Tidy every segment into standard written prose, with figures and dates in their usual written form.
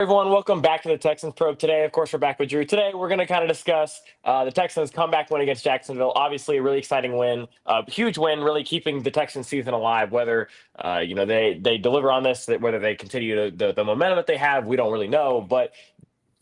Everyone, welcome back to the Texans Probe. Today, of course, we're back with Drew. Today, we're going to kind of discuss the Texans' comeback win against Jacksonville. Obviously, a really exciting win, huge win, really keeping the Texans season alive. Whether they deliver on this, whether they continue the momentum that they have, we don't really know. But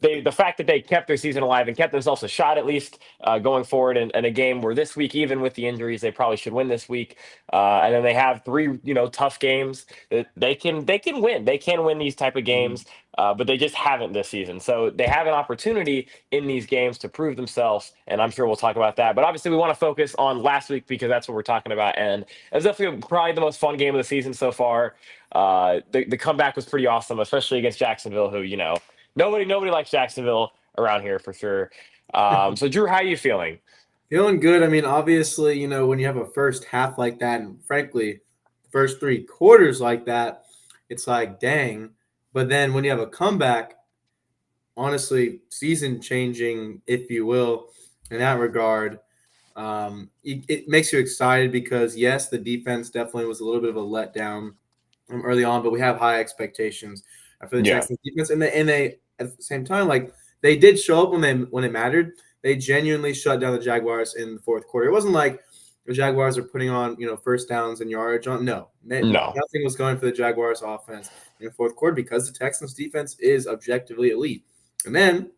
the fact that they kept their season alive and kept themselves a shot at least going forward in a game where this week, even with the injuries, they probably should win this week. And then they have three tough games that they can win. They can win these type of Mhm. games, but they just haven't this season. So they have an opportunity in these games to prove themselves, and I'm sure we'll talk about that. But obviously, we want to focus on last week because that's what we're talking about, and it was definitely probably the most fun game of the season so far. The comeback was pretty awesome, especially against Jacksonville, who nobody likes Jacksonville around here for sure. So Drew, how are you feeling? Feeling good. I mean, obviously, when you have a first half like that, and frankly, first three quarters like that, it's like, dang. But then when you have a comeback, honestly, season changing, if you will, in that regard, it makes you excited because, yes, the defense definitely was a little bit of a letdown early on, but we have high expectations for the Yeah, Texans defense, and they at the same time, like they did show up when it mattered. They genuinely shut down the Jaguars in the fourth quarter. It wasn't like the Jaguars are putting on first downs and yardage on. No, no, nothing was going for the Jaguars offense in the fourth quarter because the Texans defense is objectively elite. And then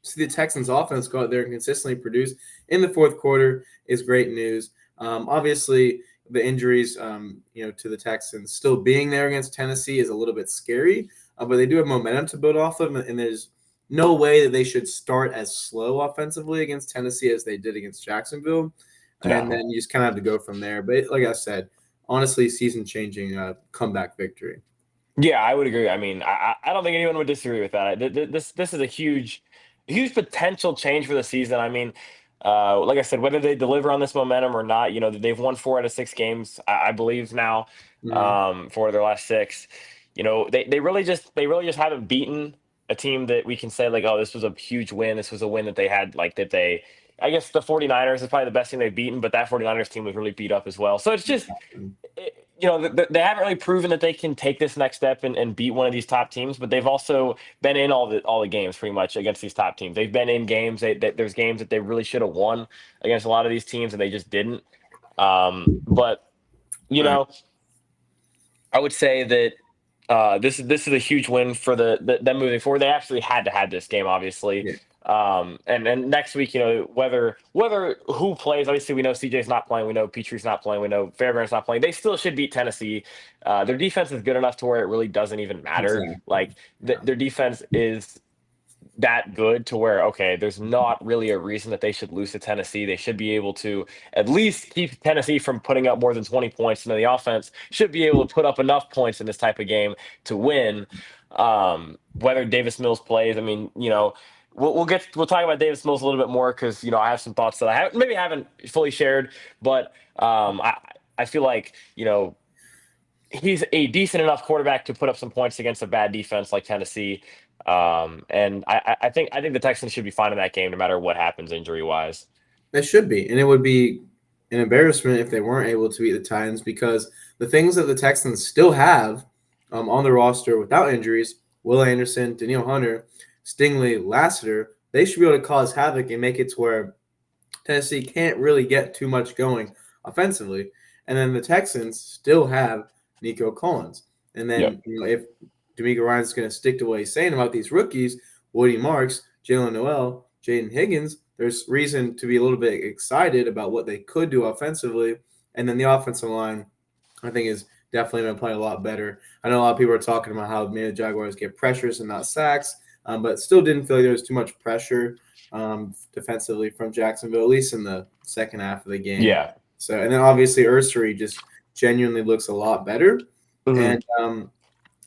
see the Texans offense go out there and consistently produce in the fourth quarter is great news. Obviously, the injuries, to the Texans still being there against Tennessee is a little bit scary, but they do have momentum to build off of, and there's no way that they should start as slow offensively against Tennessee as they did against Jacksonville, and no. then you just kind of have to go from there. But like I said, honestly, season-changing comeback victory. Yeah, I would agree. I mean, I don't think anyone would disagree with that. This is a huge potential change for the season. I mean, like I said, whether they deliver on this momentum or not, they've won 4 out of 6 games, I believe now, Mhm. for their last six. They really just haven't beaten a team that we can say like, oh, this was a huge win. This was a win that they had like that they. I guess the 49ers is probably the best team they've beaten, but that 49ers team was really beat up as well. So it's just they haven't really proven that they can take this next step and beat one of these top teams, but they've also been in all the games pretty much against these top teams. They've been in games there's games that they really should have won against a lot of these teams and they just didn't. But you Right. know, I would say that this is a huge win for them moving forward. They actually had to have this game, obviously. Yeah. And next week, whether who plays, obviously we know CJ's not playing, we know Petrie's not playing, we know Fairbairn's not playing. They still should beat Tennessee. Their defense is good enough to where it really doesn't even matter. Exactly. Like Yeah. their defense is that good to where okay, there's not really a reason that they should lose to Tennessee. They should be able to at least keep Tennessee from putting up more than 20 points. And the offense should be able to put up enough points in this type of game to win. Whether Davis Mills plays, I mean, we'll talk about Davis Mills a little bit more because I have some thoughts that maybe haven't fully shared, but I feel like he's a decent enough quarterback to put up some points against a bad defense like Tennessee. And I think the Texans should be fine in that game no matter what happens injury wise. They should be, and it would be an embarrassment if they weren't able to beat the Titans because the things that the Texans still have on the roster without injuries, Will Anderson, Daniil Hunter, Stingley, Lassiter, they should be able to cause havoc and make it to where Tennessee can't really get too much going offensively. And then the Texans still have Nico Collins. And Yep. then, if D'Amico Ryan's going to stick to what he's saying about these rookies, Woody Marks, Jalen Noel, Jaden Higgins, there's reason to be a little bit excited about what they could do offensively. And then the offensive line, I think, is definitely going to play a lot better. I know a lot of people are talking about how maybe the Jaguars get pressures and not sacks, but still didn't feel like there was too much pressure defensively from Jacksonville, at least in the second half of the game. Yeah. So, and then obviously Ursery just genuinely looks a lot better. Hmm. And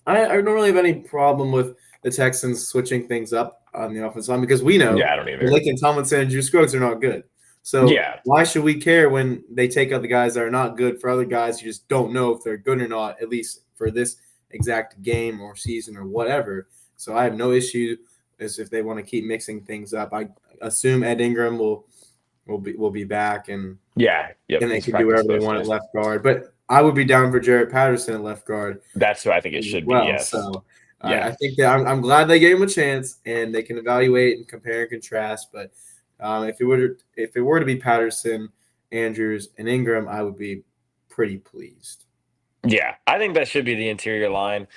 I don't really have any problem with the Texans switching things up on the offensive line because we know Yeah, I don't that either. Lincoln Tomlinson and Drew Scruggs are not good. So Yeah. why should we care when they take out the guys that are not good for other guys you just don't know if they're good or not, at least for this exact game or season or whatever. So I have no issue as if they want to keep mixing things up. I assume Ed Ingram will be back Yeah. Yep. and they He's can do practiced whatever they both want at days. left guard. But I would be down for Jarrett Patterson at left guard That's who I think it as should be. well. Yes. So I Yeah. think that I'm glad they gave him a chance and they can evaluate and compare and contrast. But if it were to be Patterson, Andrews, and Ingram, I would be pretty pleased. Yeah. I think that should be the interior line.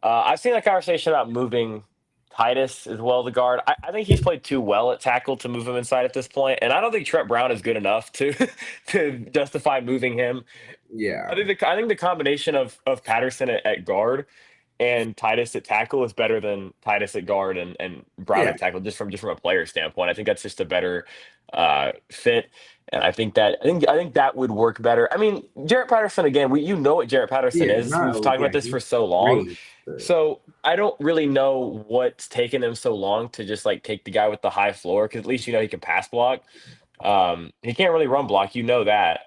I've seen that conversation about moving Titus as well, the guard. I think he's played too well at tackle to move him inside at this point, and I don't think Trent Brown is good enough to to justify moving him. Yeah, I think the combination of Patterson at guard and Titus at tackle is better than Titus at guard and Brown yeah, at tackle, just from a player standpoint. I think that's just a better fit, and I think that would work better. I mean, Jarrett Patterson again. You know what Jarrett Patterson yeah. is. We've talked about this He's for so long, great. But so I don't really know what's taken them so long to just like take the guy with the high floor because at least you know he can pass block. He can't really run block. You know that.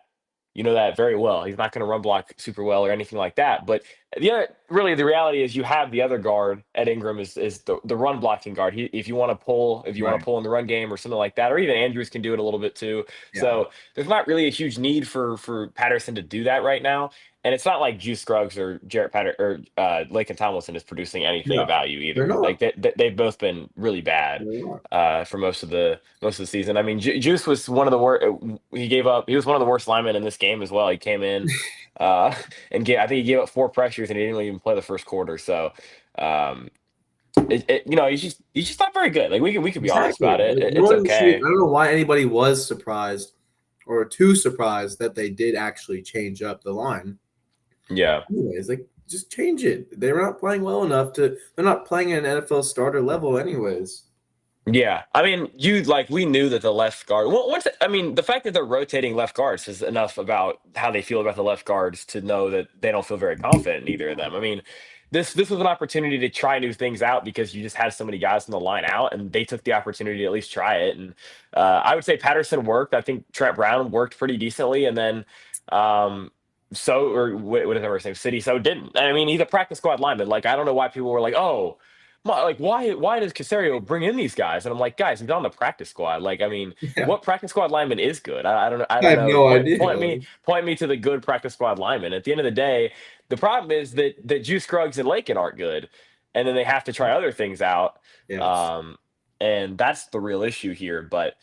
You know that very well. He's not going to run block super well or anything like that. But really, the reality is you have the other guard at Ingram is the run blocking guard. If you want to pull, if you want to right, pull in the run game or something like that, or even Andrews can do it a little bit too. yeah, So there's not really a huge need for Patterson to do that right now. And it's not like Juice Scruggs or Jarrett Patter or Laken Tomlinson is producing anything of no, value they're either. not. Like they've both been really bad They're not. for most of the season. I mean, Juice was one of the worst. He gave up. He was one of the worst linemen in this game as well. He came in uh, I think he gave up 4 pressures and he didn't even play the first quarter. So, um, he's just not very good. Like we could be honest Exactly. about it. Like, It's I okay. don't know why anybody was surprised or too surprised that they did actually change up the line. Yeah. Anyways, like just change it. They're not playing well enough to. They're not playing at an NFL starter level, anyways. Yeah, I mean, we knew that the left guard. Well, I mean, the fact that they're rotating left guards is enough about how they feel about the left guards to know that they don't feel very confident in either of them. I mean, this was an opportunity to try new things out because you just had so many guys in the line out, and they took the opportunity to at least try it. And I would say Patterson worked. I think Trent Brown worked pretty decently, and then whatever his name, City So didn't. I mean, he's a practice squad lineman. Like I don't know why people were like, oh. Like why does Casario bring in these guys? And I'm like, guys, he's on the practice squad. Like, I mean, Yeah, what practice squad lineman is good? I I don't have know. no idea. Like, Point me to the good practice squad lineman. At the end of the day, the problem is that Juice Scruggs and Lakin aren't good, and then they have to try other things out. yes, Um, and that's the real issue here. But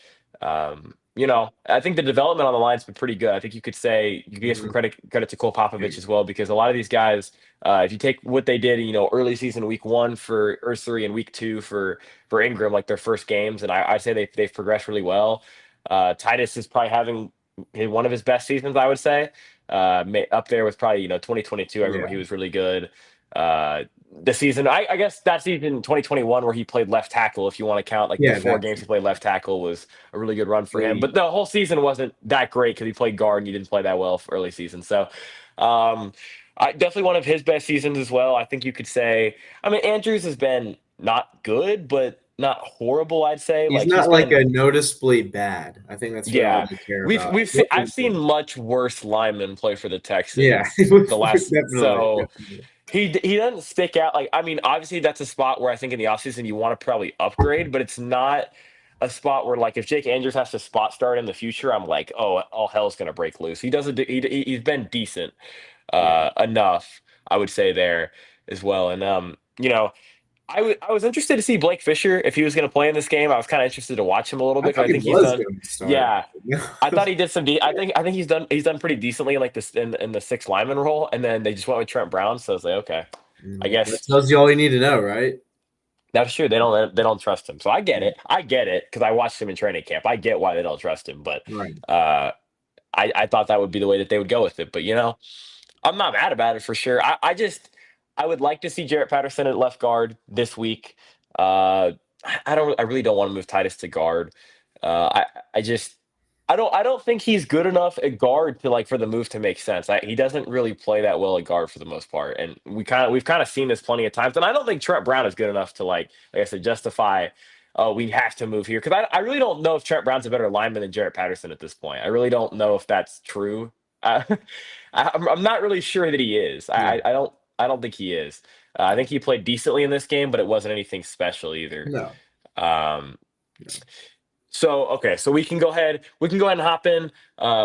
I think the development on the line's been pretty good. I think you could say you could give some hmm, credit to Cole Popovich as well because a lot of these guys if you take what they did, early season week one for Ursary and week two for Ingram, like their first games, and I'd say they've progressed really well. Titus is probably having one of his best seasons, I would say. Up there with probably 2022. I remember yeah, he was really good. The season, I guess that season 2021 where he played left tackle, if you want to count like the yeah. 4 games he played left tackle, was a really good run for him. Really, But the whole season wasn't that great because he played guard and he didn't play that well for early season. So. Um, definitely one of his best seasons as well. I think you could say. I mean, Andrews has been not good, but not horrible. I'd say he's like he's not like been. a noticeably bad. I think that's really all Yeah, they care about. I've seen much worse linemen play for the Yeah, Texans the last. definitely, So definitely. he doesn't stick out. Like I mean, obviously that's a spot where I think in the offseason you want to probably upgrade, but it's not a spot where like if Jake Andrews has to spot start in the future, I'm like, oh, all hell's gonna break loose. He doesn't. He's been decent Yeah, enough, I would say there as well. And I was interested to see Blake Fisher if he was going to play in this game. I was kind of interested to watch him a little bit I because thought I he think he's was done. going to start. Yeah, I thought he did some. I think he's done pretty decently in like this in the six lineman role, and then they just went with Trent Brown. So I was like, okay, I That guess tells you all you need to know, right? that's true. They don't trust him. So I get it. I get it because I watched him in training camp. I get why they don't trust him, but Right. uh, I thought that would be the way that they would go with it. But I'm not mad about it for sure. I would like to see Jarrett Patterson at left guard this week. I really don't want to move Titus to guard. I just I don't think he's good enough at guard to like for the move to make sense. He doesn't really play that well at guard for the most part, and we've kind of seen this plenty of times. And I don't think Trent Brown is good enough to like I said justify. Oh, we have to move here because I really don't know if Trent Brown's a better lineman than Jarrett Patterson at this point. I really don't know if that's true. Uh, I'm not really sure that he is. Yeah. I don't think he is. I think he played decently in this game, but it wasn't anything special either. No. Um, No. so okay, so we can go ahead. We can go ahead and hop in.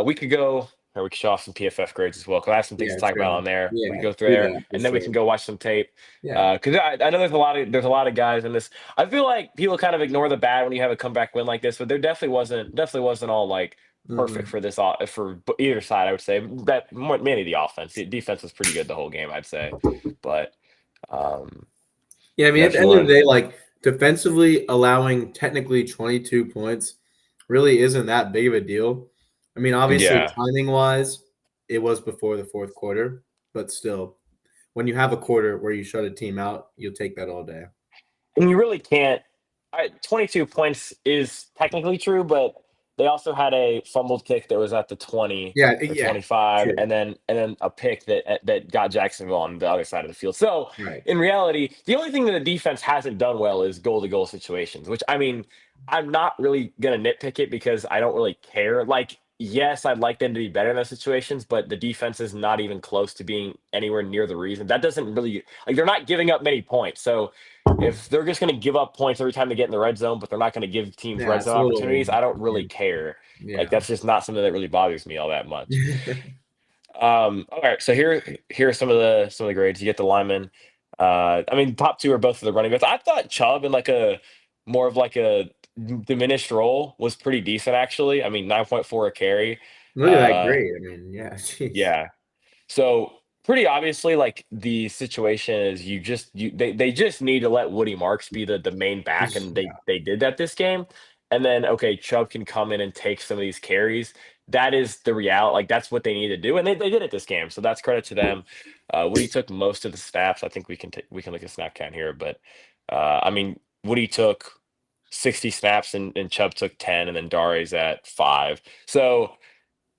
We could go. or we can show off some PFF grades as well, because I have some things Yeah, to talk about true. on there. We Yeah, can go through do there, that for and then we sure. can go watch some tape. Yeah. Because I know there's a lot of guys in this. I feel like people kind of ignore the bad when you have a comeback win like this, but there definitely wasn't all like perfect Hmm. for for either side. I would say that mainly the offense. The defense was pretty good the whole game, I'd say, but um, Yeah, I mean, at if the you end of the want, day, like defensively allowing technically 22 points really isn't that big of a deal. I mean, obviously, yeah. timing wise, it was before the fourth quarter, but still, when you have a quarter where you shut a team out, you'll take that all day. And you really can't. 22 points is technically true, but they also had a fumbled kick that was at the 20 Yeah, or yeah, 25, true. and then a pick that got Jacksonville on the other side of the field. So Right. in reality, the only thing that the defense hasn't done well is goal to goal situations, which I mean, I'm not really gonna nitpick it because I don't really care. Like, yes, I'd like them to be better in those situations, but the defense is not even close to being anywhere near the reason. That doesn't really like they're not giving up many points. So if they're just going to give up points every time they get in the red zone, but they're not going to give teams Yeah, red it's zone a little. opportunities, I don't really Yeah. care. Like Yeah. that's just not something that really bothers me all that much. All right, so here are some of the grades. You get the linemen. I mean, top two are both of the running backs. I thought Chubb in like a more of like a diminished role was pretty decent actually. I mean, 9.4 a carry. Look at that Uh, grade. I mean, yeah, jeez. yeah, so pretty obviously, like the situation is they just need to let Woody Marks be the main back, and Yeah. they did that this game. And then okay, Chubb can come in and take some of these carries. That is the reality. Like that's what they need to do, and they did it this game. So that's credit to them. Woody took most of the snaps. I think we can look at snap count here, but I mean Woody took 60 snaps and Chubb took 10, and then Dare's at 5. So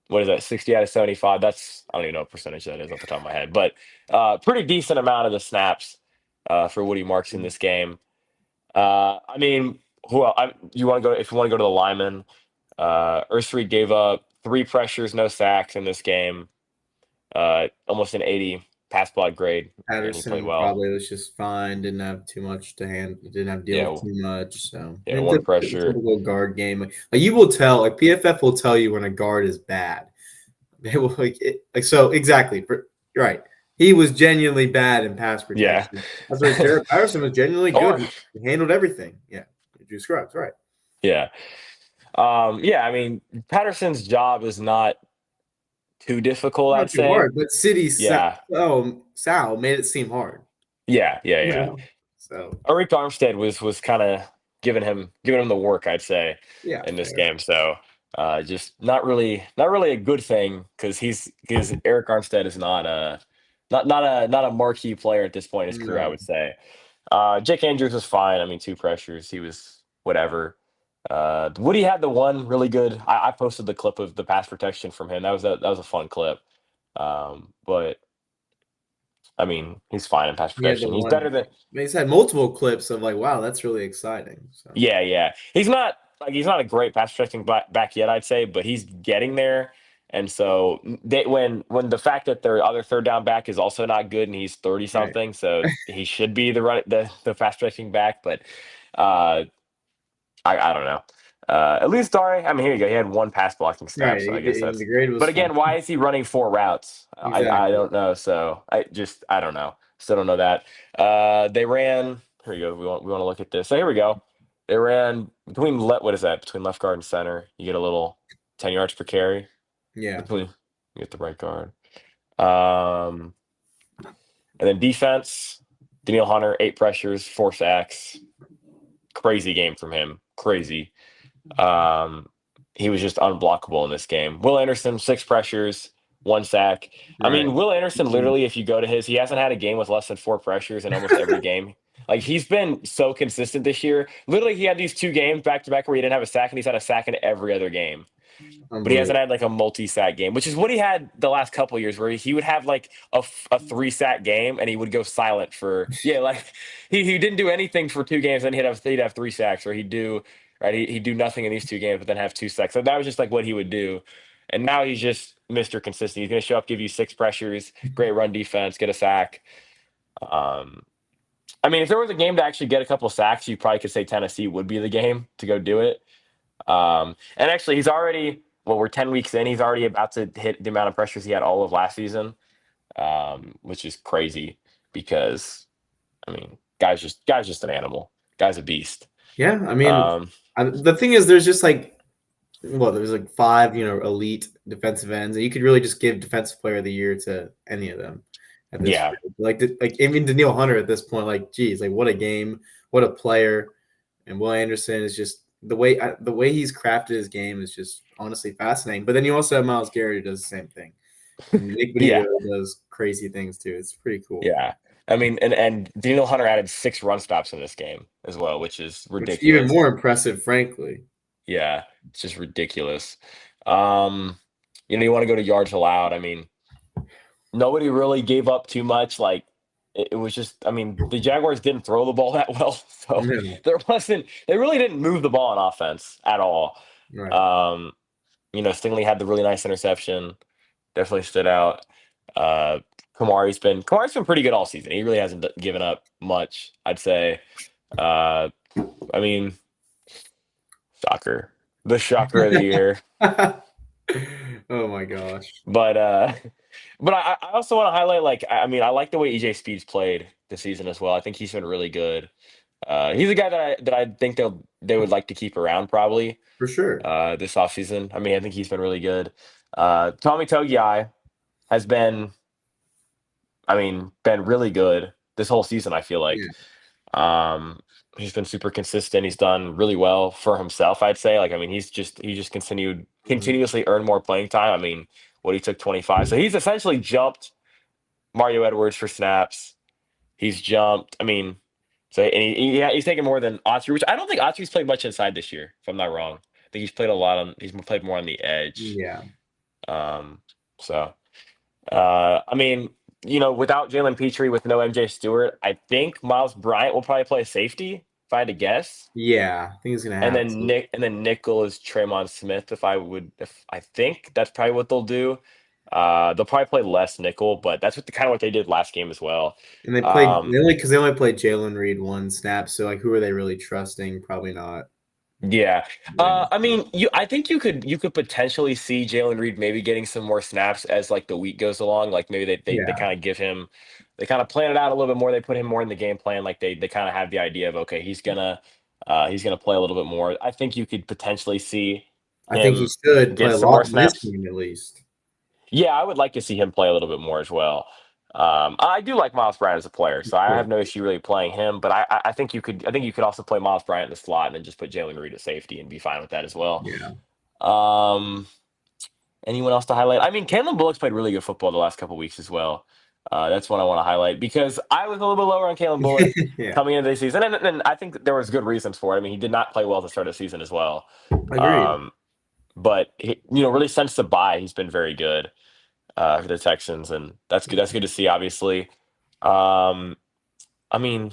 what is that, 60 out of 75? That's I don't even know what percentage that is off the top of my head, but pretty decent amount of the snaps for Woody Marks in this game. I mean, you want to go if you want to go to the linemen, Ursary gave up 3 pressures, no sacks in this game, almost an 80 pass block grade. Man, he played Patterson well. probably was just fine. Didn't have too much to hand. Didn't have to deal Yeah, with too much. So I yeah, mean, one pressure. typical guard game. Like you will tell. Like PFF will tell you when a guard is bad. They will like so exactly. You're right. He was genuinely bad in pass Yeah. protection. That's where Jared Patterson was genuinely Or good. He handled everything. Yeah, Drew Scruggs, right? yeah. Yeah, I mean, Patterson's job is not too difficult, Not I'd too say. hard, but City Yeah. Sal made it seem hard. Yeah, yeah, You yeah. know? So Arik Armstead was kind of giving him the work, I'd say, yeah, in this fair. game. So just not really a good thing because Eric Armstead is not a marquee player at this point in his career, I No, would say. Jake Andrews was fine. I mean, 2 pressures, he was whatever. Woody had the one really good. I posted the clip of the pass protection from him. That was a fun clip. But I mean, he's fine in pass he had the protection. He's one. better than He's had multiple clips of like, wow, that's really exciting. So Yeah, yeah. He's not a great pass protecting back yet, I'd say, but he's getting there. And so when the fact that their other third down back is also not good and he's 30 right, something, so he should be the pass protecting back, but uh I don't know. At least Dare, I mean, here you go. He had one pass blocking snap, right. so I guess And that's. the grade was But fine. again, why is he running 4 routes? I Exactly. don't know. So I don't know. Still don't know that. They ran. Here you go. We want to look at this. So here we go. They ran what is that? Between left guard and center, you get a little 10 yards per carry. Yeah, Between you get the right guard. Um, and then defense. Daniil Hunter, 8 pressures, 4 sacks. Crazy game from him. Crazy. Um, he was just unblockable in this game. Will Anderson, 6 pressures, 1 sack. I right. mean, Will Anderson, literally, if you go to he hasn't had a game with less than 4 pressures in almost every game. Like he's been so consistent this year. Literally, he had these 2 games back to back where he didn't have a sack, and he's had a sack in every other game. But he hasn't Unbelievable. had like a multi-sack game, which is what he had the last couple of years, where he would have like a 3 sack game, and he would go silent for like he didn't do anything for 2 games, and he'd have 3 sacks, or he'd do right he'd do nothing in these 2 games, but then have 2 sacks. So that was just like what he would do, and now he's just Mr. Consistent. He's going to show up, give you 6 pressures, great run defense, get a sack. Um, I mean, if there was a game to actually get a couple sacks, you probably could say Tennessee would be the game to go do it. And actually, he's already well, we're 10 weeks in. He's already about to hit the amount of pressures he had all of last season, which is crazy because I mean, guy's just an animal. Guy's a beast. Yeah, I mean, Um, the thing is, there's just like, well, there's like five, elite defensive ends, and you could really just give Defensive Player of the Year to any of them at this yeah, rate. Like even Daniil Hunter at this point, like, geez, like what a game, what a player, and Will Anderson is just the way he's crafted his game is just honestly fascinating. But then you also have Miles Garrett who does the same thing, and Nick Benito yeah, does crazy things too. It's pretty cool. yeah. I mean, and Daniel Hunter added 6 run stops in this game as well, which is Which even ridiculous. more impressive, frankly. Yeah, it's just ridiculous. Um, you want to go to yards allowed. I mean, nobody really gave up too much. Like it was just, I mean, the Jaguars didn't throw the ball that well, so No, they really didn't move the ball on offense at all. right. Um, Stingley had the really nice interception, definitely stood out. Uh, Kamari's been pretty good all season. He really hasn't given up much, I'd say. Uh, I mean, shocker, the shocker of the year. Oh my gosh. But but I also want to highlight like I mean I like the way EJ Speed's played this season as well. I think he's been really good. He's a guy that I think they would like to keep around probably For sure. this offseason. I mean I think he's been really good. Tommy Togiai has been really good this whole season. I feel like Yeah. um, he's been super consistent. He's done really well for himself. I'd say like I mean he just Mhm. continuously earned more playing time. I mean what he took 25. So he's essentially jumped Mario Edwards for snaps. He's jumped. I mean, so and yeah, he's taken more than Autry, which I don't think Autry's played much inside this year, if I'm not wrong. I think he's played more on the edge. Yeah. Um, so I mean, without Jalen Petrie, with no MJ Stewart, I think Miles Bryant will probably play safety, if I had to guess. Yeah. I think he's gonna And have then to. nickel is Tremon Smith. If I think that's probably what they'll do. They'll probably play less nickel, but that's what they did last game as well. And Um, they only played Jalen Reed one snap. So like, who are they really trusting? Probably not. yeah, Really not. I mean, I think you could potentially see Jalen Reed maybe getting some more snaps as like the week goes along. Like maybe they Yeah. kind of they kind of plan it out a little bit more. They put him more in the game plan. Like they kind of have the idea of okay, he's gonna play a little bit more. I think you could potentially see I think he him should play get a some lot more in this snaps. game at least. Yeah, I would like to see him play a little bit more as well. I do like Miles Bryant as a player, so I have Sure. no issue really playing him. But I think you could also play Miles Bryant in the slot and then just put Jalen Reed at safety and be fine with that as well. Yeah. Um, Anyone else to highlight? I mean, Kalen Bullock's played really good football the last couple weeks as well. That's one I want to highlight because I was a little bit lower on Kalen Bullock Yeah. coming into the season, and I think there was good reasons for it. I mean, he did not play well at the start of the season as well. Agreed. Um, but really since the bye, he's been very good for the Texans, and that's good. That's good to see. Obviously, um, I mean,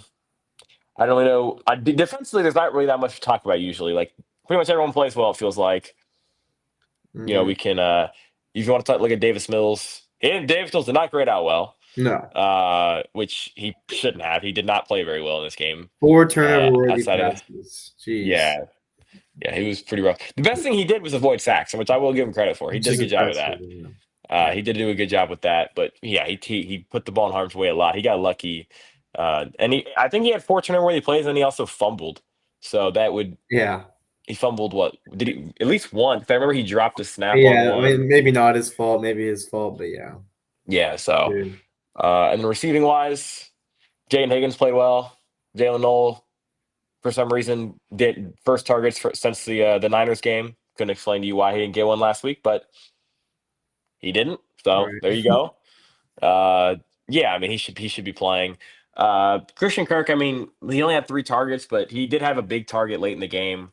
I don't really know. Defensively, there's not really that much to talk about usually. Like pretty much everyone plays well. It feels like Hmm. we can. If you want to look at Davis Mills, Davis Mills did not grade out well, No. which he shouldn't have. He did not play very well in this game. Four turnover worthy Outside of the passes. Jeez. yeah, yeah, he was pretty rough. The best thing he did was avoid sacks, which I will give him credit for. He Which did a is good job of impressive. that. Yeah. Yeah. He did do a good job with that, but yeah, he put the ball in harm's way a lot. He got lucky, and I think he had 4 turnover-worthy plays, and he also fumbled. So Yeah. he fumbled what did he at least one? Because I remember he dropped a snap on Yeah. I one. mean, maybe not his fault, maybe his fault, but yeah. Yeah, so Dude. and then receiving wise, Jaden Higgins played well. Jalen Noel, for some reason, did first targets since the Niners game. Couldn't explain to you why he didn't get one last week, but he didn't. So there Right. you go. Yeah, I mean he should be playing. Christian Kirk, I mean, he only had 3 targets, but he did have a big target late in the game.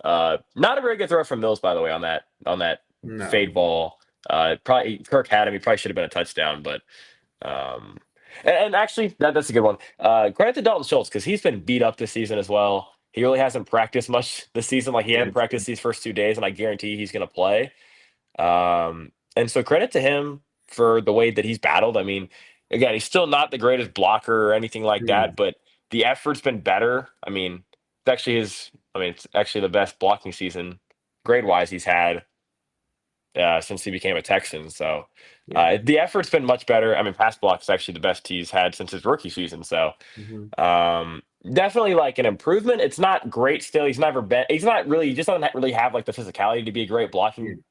Not a very good throw from Mills, by the way, on that No. fade ball. Probably Kirk had him. He probably should have been a touchdown, but um, and actually that's a good one. Credit to Dalton Schultz because he's been beat up this season as well. He really hasn't practiced much this season. Like he hadn't Gotcha. practiced these first 2 days, and I guarantee he's going to play. And so credit to him for the way that he's battled. I mean, again, he's still not the greatest blocker or anything like No. that, but the effort's been better. I mean, it's actually the best blocking season grade wise he's had since he became a Texan. So Yeah. the effort's been much better. I mean, pass block is actually the best he's had since his rookie season. So Hmm. definitely like an improvement. It's not great still. He's never been. He's not really. He just doesn't really have like the physicality to be a great Yeah. blocking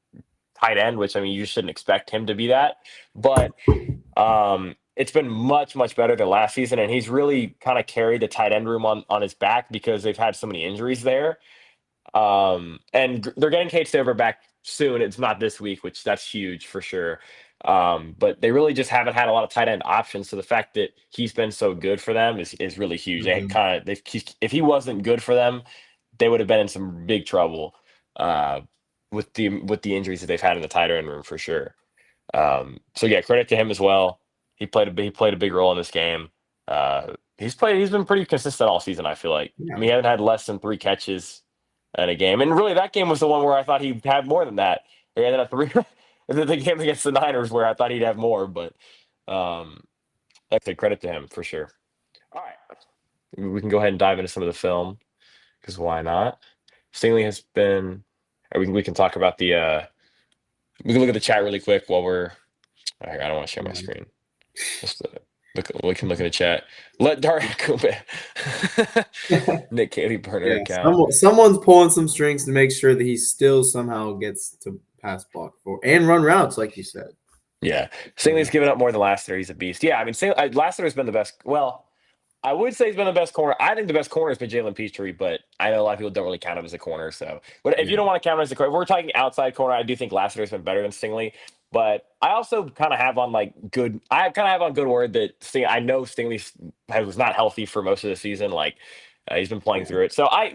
tight end. Which I mean, you shouldn't expect him to be that. But it's been much better than last season, and he's really kind of carried the tight end room on his back because they've had so many injuries there. And they're getting Kate Stover back soon. It's not this week, which that's huge for sure. But they really just haven't had a lot of tight end options. So the fact that he's been so good for them is really huge. They Hmm. kind of if he wasn't good for them, they would have been in some big trouble uh, with the injuries that they've had in the tight end room for sure. So yeah, credit to him as well. He played a big role in this game. He's been pretty consistent all season. I feel like. I Yeah. mean, he hasn't had less than 3 catches in a game, and really that game was the one where I thought he had more than that. He ended up three. The game against the Niners where I thought he'd have more, but um, like I said, credit to him for sure. All right, we can go ahead and dive into some of the film because why not? Stingley has been. Or we can talk about the. We can look at the chat really quick while we're. I don't want to share my Yeah. screen. Just look, we can look in the chat. Let Dart Nick Cayley burner Yeah. account. Someone's pulling some strings to make sure that he still somehow gets to pass block for and run routes, like you said. Yeah, Run Stingley's given up more than Lassiter. He's a beast. Yeah, I mean, Lassiter's been the best. Well, I would say he's been the best corner. I think the best corner has been Jalen Peachtree, but I know a lot of people don't really count him as a corner. So, but if you Yeah. don't want to count him as a corner, if we're talking outside corner, I do think Lassiter's been better than Stingley. But I also kind of have on like good. I kind of have on good word that I know Stingley was not healthy for most of the season. Like he's been playing Yeah. through it. So I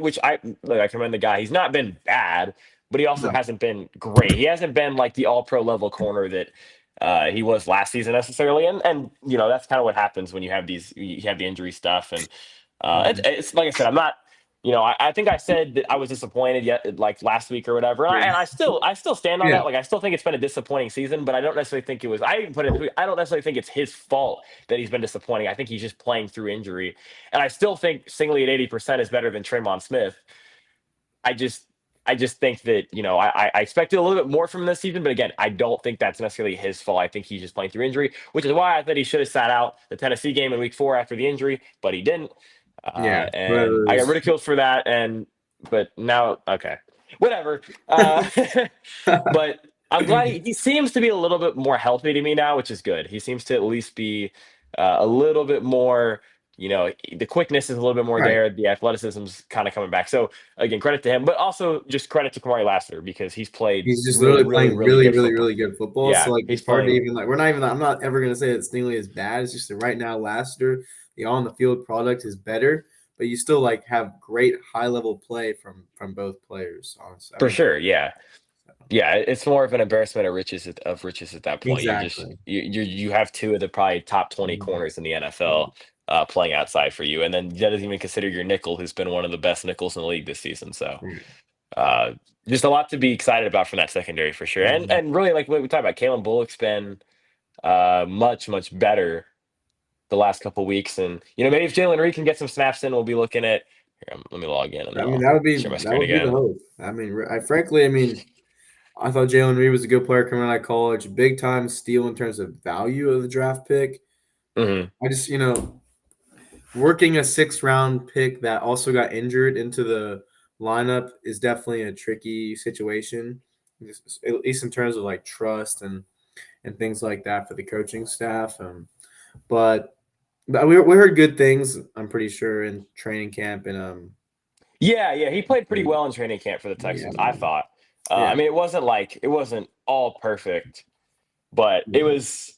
commend the guy. He's not been bad, but he also No. hasn't been great. He hasn't been like the All Pro level corner that he was last season necessarily, and you know that's kind of what happens when you have the injury stuff, and Mhm. it's like I said, I'm not, you know, I think I said that I was disappointed yet like last week or whatever, and Yeah. I still stand on Yeah. that. Like I still think it's been a disappointing season, but I don't necessarily think it was. I even put it. I don't necessarily think it's his fault that he's been disappointing. I think he's just playing through injury, and I still think Singly at 80% is better than Tremon Smith. I just I just think that I expected a little bit more from him this season, but again, I don't think that's necessarily his fault. I think he's just playing through injury, which is why I thought he should have sat out the Tennessee game in Week 4 after the injury, but he didn't, Yeah. and Whatever it I got is. ridiculed for that. And but now, okay, whatever. But I'm glad he seems to be a little bit more healthy to me now, which is good. He seems to at least be a little bit more. The quickness is a little bit more Right. there. The athleticism's kind of coming back. So again, credit to him, but also just credit to Kamari Lassiter because he's played He's just really, literally really, playing really really, good really, football. really good football. So Yeah, like he's it's hard to playing even like we're not even I'm not ever gonna say that Stingley is bad. It's just that right now Lassiter, the on the field product is better, but you still like have great high level play from both players, honestly. I for mean sure. Yeah. Yeah, it's more of an embarrassment of riches at that point. exactly. You have two of the probably top 20 Mhm. corners in the Yeah. NFL playing outside for you, and then that doesn't even consider your nickel, who's been one of the best nickels in the league this season. So Right. uh, just a lot to be excited about from that secondary for sure, and Mhm. and really like what we talked about, Kalen Bullock's been much better the last couple weeks, and maybe if Jalen Reed can get some snaps in, we'll be looking at. Here, let me log in and then I mean I'll share my that screen would be the again. hope. I mean, I mean, I thought Jalen Reed was a good player coming out of college, big time steal in terms of value of the draft pick. Hmm. I just, working a 6th round pick that also got injured into the lineup is definitely a tricky situation, at least in terms of like trust and things like that for the coaching staff. But we heard good things. I'm pretty sure in training camp and Yeah, he played pretty well in training camp for the yeah, Texans, I thought. I yeah, mean, it wasn't all perfect, but yeah,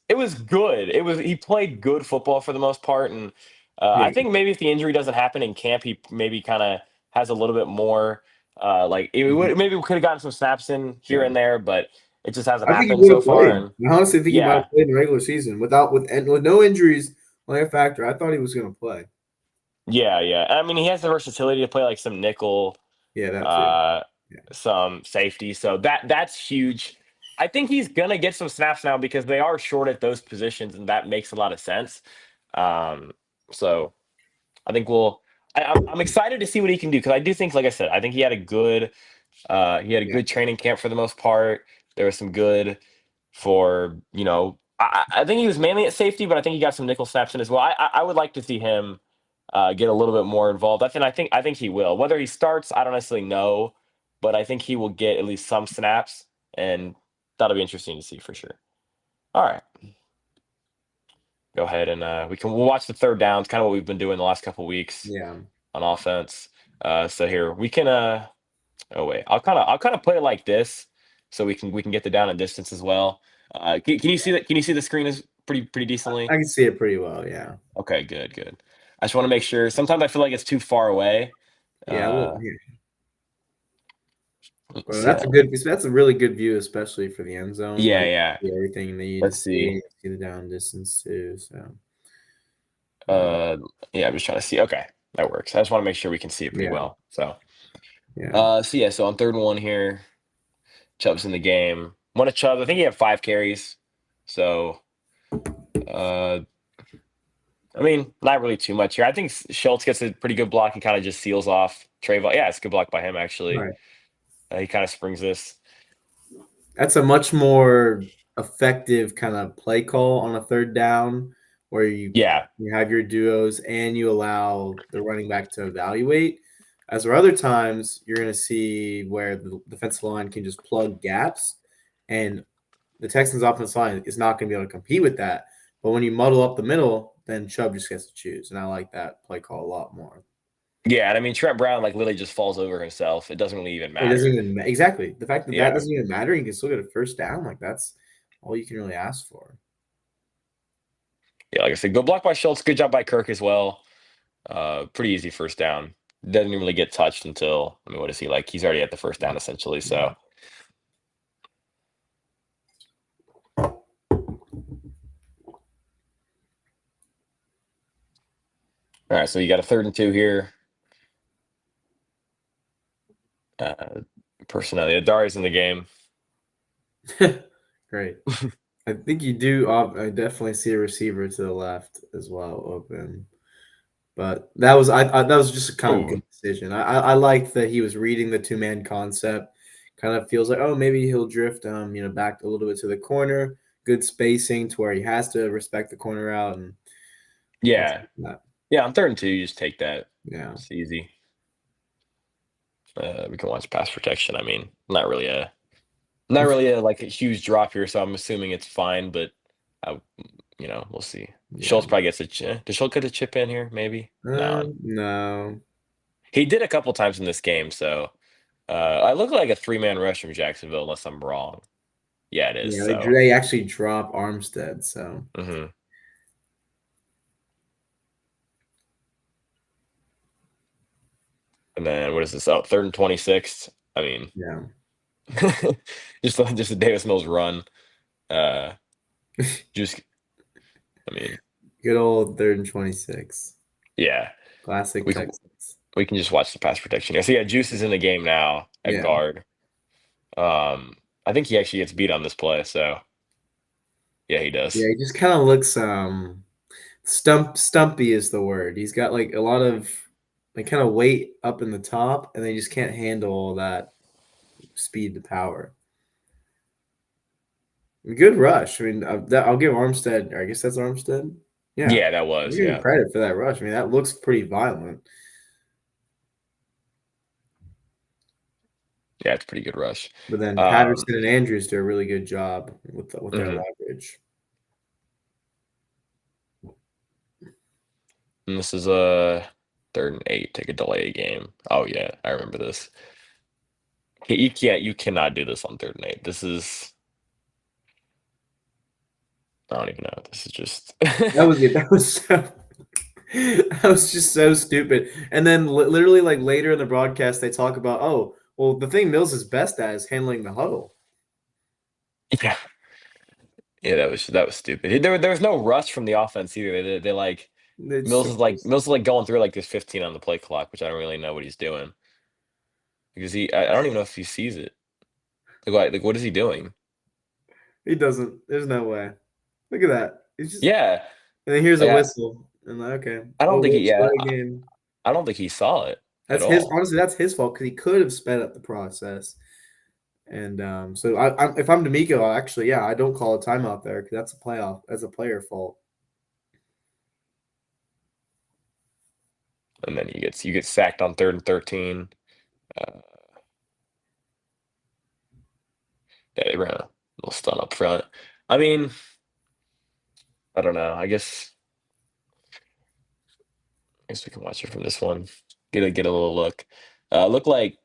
it was good. He played good football for the most part, and I yeah. think maybe if the injury doesn't happen in camp, he maybe kind of has a little bit more. Mhm. Maybe we could have gotten some snaps in here Yeah. and there, but it just hasn't I think he happened would so have far. played. And I honestly think he might yeah, have played in the regular season with no injuries playing a factor. I thought he was going to play. yeah. I mean, he has the versatility to play like some nickel, Yeah, that too. uh, Yeah, some safety. So that's huge. I think he's gonna get some snaps now because they are short at those positions, and that makes a lot of sense. Um, so I think I'm excited to see what he can do because I do think, like I said, I think he had a good yeah, training camp for the most part. There was some good for, I think he was mainly at safety, but I think he got some nickel snaps in as well. I would like to see him get a little bit more involved. I think he will. Whether he starts, I don't necessarily know, but I think he will get at least some snaps, and that'll be interesting to see for sure. All right, go ahead and we'll watch the third downs, kind of what we've been doing the last couple weeks Yeah. on offense. So here we can. Oh wait, I'll kind of put it like this, so we can get the down and distance as well. Can you see that? Can you see the screen is pretty decently? I can see it pretty well. Yeah. Okay, good, good. I just want to make sure. Sometimes I feel like it's too far away. Yeah. Well, Uh, yeah. let's Well, see that's a that. good. That's a really good view, especially for the end zone. Yeah, Like yeah. see everything that you need to Let's see. see the down distance too. So, Uh, yeah, I'm just trying to see. Okay, that works. I just want to make sure we can see it pretty yeah, well. So, yeah. so on third and one here, Chubb's in the game. One of Chubb, I think he had 5 carries. So, uh, I mean, not really too much here. I think Schultz gets a pretty good block. He kind of just seals off Trayvon. Yeah, it's a good block by him actually. Right. He kind of springs this. That's a much more effective kind of play call on a third down, where Yeah, you have your duos and you allow the running back to evaluate. As there are other times, you're going to see where the defensive line can just plug gaps, and the Texans' offensive line is not going to be able to compete with that. But when you muddle up the middle, then Chubb just gets to choose, and I like that play call a lot more. yeah, and I mean Trent Brown like literally just falls over himself. It doesn't really even It doesn't matter. even exactly the fact that that Yeah, doesn't even matter. You can still get a first down. Like that's all you can really ask for. yeah. Like I said, good block by Schultz. Good job by Kirk as well. Pretty easy first down. Doesn't even really get touched until, I mean, what is he like? He's already at the first down essentially. Yeah. So, all right. So you got a third and two here. Uh, personnel. Yeah, Dari's in the game. Great. I think you do. I definitely see a receiver to the left as well open, but that was just a kind of Oh, good decision. I liked that he was reading the 2-man concept. Kind of feels like maybe he'll drift back a little bit to the corner. Good spacing to where he has to respect the corner out and that's yeah. that. Yeah, on third and two, you just take that. Yeah. It's easy. We can watch pass protection. I mean, not really a like a huge drop here, so I'm assuming it's fine. But I, we'll see. Yeah. Schultz probably gets a chip. Does Schultz get a chip in here? Maybe. No, No. he did a couple times in this game. So I look like a 3-man rush from Jacksonville, unless I'm wrong. Yeah, it is. Yeah, So, they actually drop Armstead, so hmm and then what is this? Oh, third and 26. I mean, yeah. just a Davis Mills run. Uh, just, I mean, Good old 3rd and 26. yeah. Classic We can Texans. we can just watch the pass protection here. So yeah, Juice is in the game now at Yeah. guard. I think he actually gets beat on this play, so yeah, he Yeah, does. he just kind of looks stumpy is the word. He's got like a lot of like kind of weight up in the top and they just can't handle all that speed to power. Good rush. I mean, I'll give Armstead, I guess that's Armstead. Yeah. Yeah, that I'll was, give him yeah. credit for that rush. I mean, that looks pretty violent. Yeah, it's a pretty good rush. But then Um, Patterson and Andrews do a really good job with their mhm. leverage. And this is a third and 8, take a delay game. Oh yeah, I remember this. You cannot do this on third and 8. This is I don't even know. This is just That was so that was just so stupid. And then literally like later in the broadcast they talk about, "Oh, well the thing Mills is best at is handling the huddle." yeah. Yeah, that was stupid. There was no rush from the offense either. They like It's Mills so is like Mills is like going through like this 15 on the play clock, which I don't really know what he's doing because I don't even know if he sees it. Like what is he doing? he doesn't. There's no way. Look at that. He's just Yeah, and then here's a like whistle. And like, okay. I Oh, don't think we'll he start yeah again. I don't think he saw it at That's his all. honestly, that's his fault because he could have sped up the process. And so if I'm D'Amico, actually, yeah, I don't call a timeout there because that's a playoff, that's a player fault. And then you get sacked on 3rd and 13. Uh, yeah, they ran a little stun up front. I mean, I don't know. I guess we can watch it from this one. Get a little look. Look like